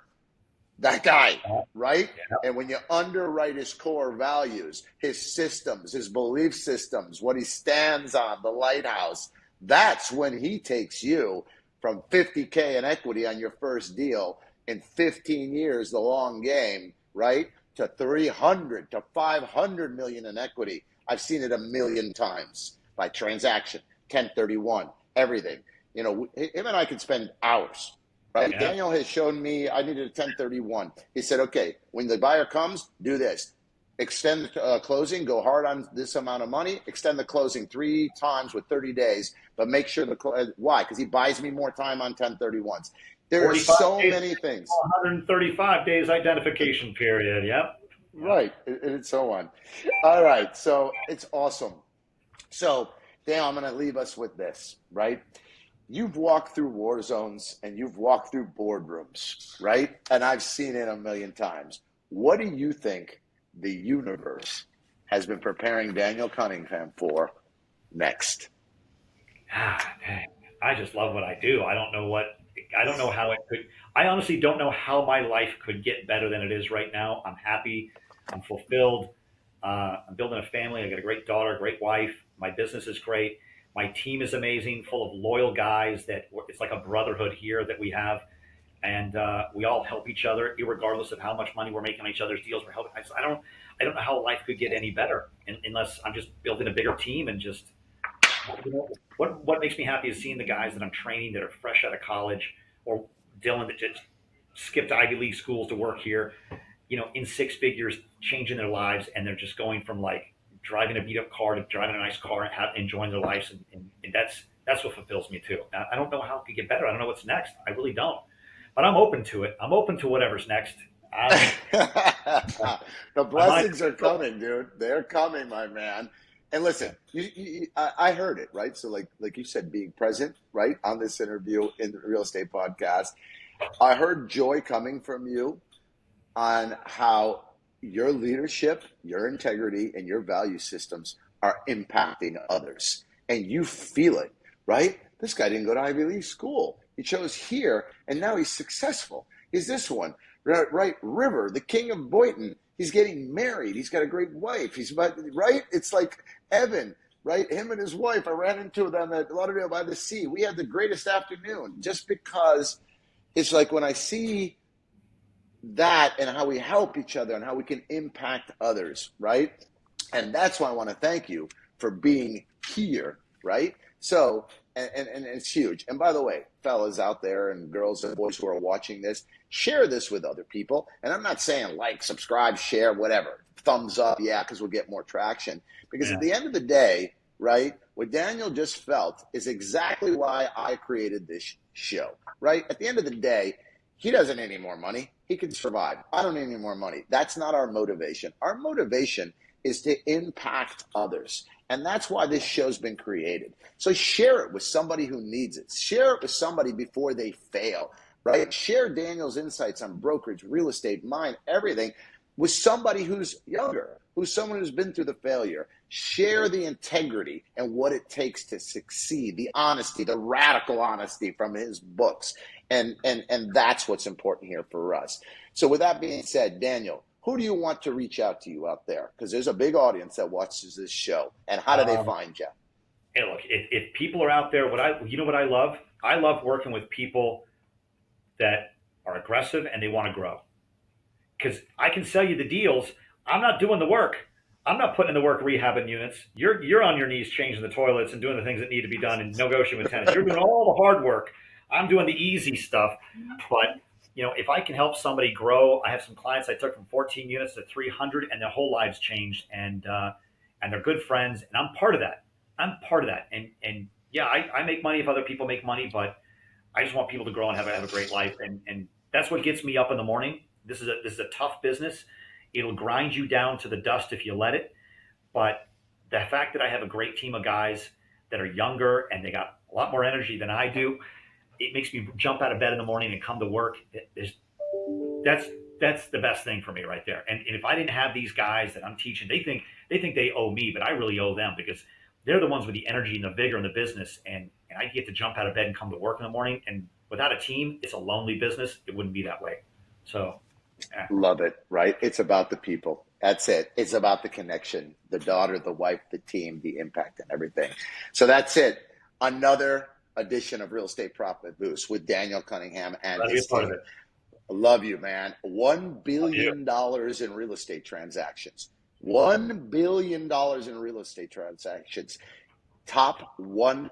That guy, right? Yeah. And when you underwrite his core values, his systems, his belief systems, what he stands on, the lighthouse, that's when he takes you from 50K in equity on your first deal in 15 years, the long game, right? To 300 to 500 million in equity. I've seen it a million times by transaction, 1031, everything. You know, him and I could spend hours, right? Yeah. Daniel has shown me I needed a 1031. He said, okay, when the buyer comes, do this. Extend the closing, go hard on this amount of money, extend the closing 3 times with 30 days, but make sure why? Because he buys me more time on 1031s. There are 45 so days, many things. 135 days identification period. Yep. Right, and so on. All right, so it's awesome. So, Dale, I'm going to leave us with this, right? You've walked through war zones and you've walked through boardrooms, right? And I've seen it a million times. What do you think the universe has been preparing Daniel Cunningham for next? Dang. I just love what I do. I don't know how it could, I honestly don't know how my life could get better than it is right now. I'm happy. I'm fulfilled. I'm building a family. I got a great daughter, great wife. My business is great. My team is amazing, full of loyal guys that it's like a brotherhood here that we have. And we all help each other, regardless of how much money we're making on each other's deals. We're helping. I don't know how life could get any better unless I'm just building a bigger team and just, what makes me happy is seeing the guys that I'm training that are fresh out of college, or Dylan that just skipped Ivy League schools to work here, in 6 figures, changing their lives, and they're just going from like driving a beat up car to driving a nice car and enjoying their lives, and that's what fulfills me too. I don't know how it could get better. I don't know what's next. I really don't, but I'm open to it. I'm open to whatever's next. The blessings are coming, dude. They're coming, my man. And listen, I heard it, right? So like you said, being present, right, on this interview in the real estate podcast, I heard joy coming from you on how your leadership, your integrity, and your value systems are impacting others. And you feel it, right? This guy didn't go to Ivy League school. He chose here, and now he's successful. He's this one, right? River, the king of Boynton. He's getting married. He's got a great wife. He's about, right? It's like Evan, right? Him and his wife. I ran into them at Lauderdale by the Sea. We had the greatest afternoon just because it's like when I see that and how we help each other and how we can impact others, right? And that's why I want to thank you for being here, right? So, and it's huge. And by the way, fellas out there and girls and boys who are watching this, share this with other people. And I'm not saying like, subscribe, share, whatever, thumbs up, yeah, because we'll get more traction. Because at the end of the day, right, what Daniel just felt is exactly why I created this show, right? At the end of the day, he doesn't need any more money. He can survive. I don't need any more money. That's not our motivation. Our motivation is to impact others. And that's why this show's been created. So share it with somebody who needs it. Share it with somebody before they fail, right? Share Daniel's insights on brokerage, real estate, mine, everything with somebody who's younger, who's someone who's been through the failure. Share the integrity and what it takes to succeed, the honesty, the radical honesty from his books. And that's what's important here for us. So with that being said, Daniel, who do you want to reach out to you out there? Because there's a big audience that watches this show. And how do they find you? Hey, look, if people are out there, what I love? I love working with people that are aggressive and they want to grow. Because I can sell you the deals. I'm not doing the work. I'm not putting in the work rehabbing units. You're on your knees changing the toilets and doing the things that need to be done and negotiating with tenants. You're doing all the hard work. I'm doing the easy stuff. But if I can help somebody grow, I have some clients I took from 14 units to 300, and their whole lives changed, and they're good friends, and I'm part of that. And yeah, I make money if other people make money, but I just want people to grow and have a great life, and that's what gets me up in the morning. This is a tough business. It'll grind you down to the dust if you let it. But the fact that I have a great team of guys that are younger and they got a lot more energy than I do, it makes me jump out of bed in the morning and come to work. That's the best thing for me right there. And if I didn't have these guys that I'm teaching, they think they owe me, but I really owe them because they're the ones with the energy and the vigor in the business. And I get to jump out of bed and come to work in the morning. And without a team, it's a lonely business. It wouldn't be that way. So Yeah. Love it, right? It's about the people. That's it. It's about the connection, the daughter, the wife, the team, the impact, and everything. So that's it. Another edition of Real Estate Profit Boost with Daniel Cunningham and Glad to be a his part of team. it. I love you, man. $1 Love billion in real estate transactions. $1 billion in real estate transactions. Top 1%.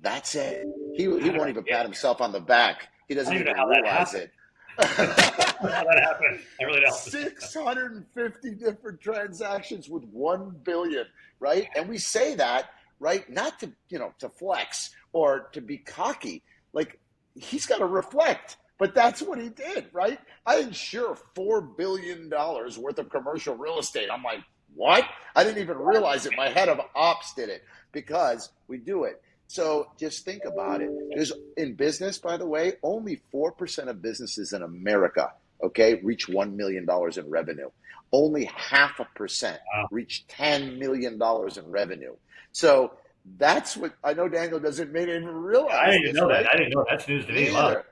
That's it. He won't even pat himself on the back. He I doesn't don't even even know how that realize happened. it. How that happened. I really don't. 650 different transactions with 1 billion, right? And we say that, right, not to, to flex or to be cocky. Like, he's got to reflect. But that's what he did, right? I insure $4 billion worth of commercial real estate. I'm like, what? I didn't even realize it. My head of ops did it because we do it. So just think about it. There's, in business, by the way, only 4% of businesses in America, okay, reach $1 million in revenue. Only 0.5% reach $10 million in revenue. So that's what, I know Daniel doesn't maybe even realize I didn't this, know right? that. I didn't know. That's news to me. Me Wow. either.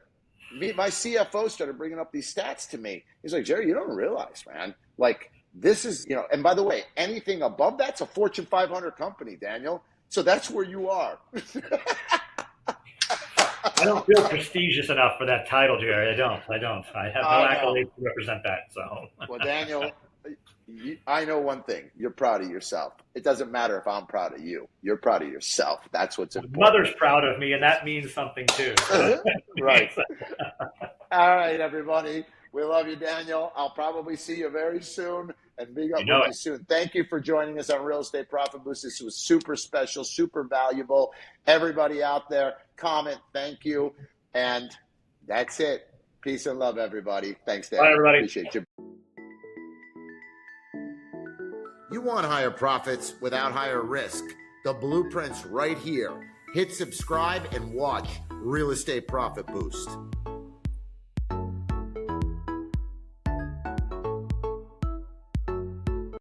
My CFO started bringing up these stats to me. He's like, Jerry, you don't realize, man. Like, this is, and by the way, anything above that's a Fortune 500 company, Daniel. So that's where you are. I don't feel prestigious enough for that title, Jerry. I don't. I have no I know. accolades to represent that. So. Well, Daniel, I know one thing. You're proud of yourself. It doesn't matter if I'm proud of you. You're proud of yourself. That's what's important. Mother's proud of me, and that means something too. So. Right. All right, everybody. We love you, Daniel. I'll probably see you very soon and be up with you soon. Thank you for joining us on Real Estate Profit Boost. This was super special, super valuable. Everybody out there, comment, thank you. And that's it. Peace and love, everybody. Thanks, Daniel. Bye, everybody. Appreciate you. You want higher profits without higher risk? The blueprint's right here. Hit subscribe and watch Real Estate Profit Boost.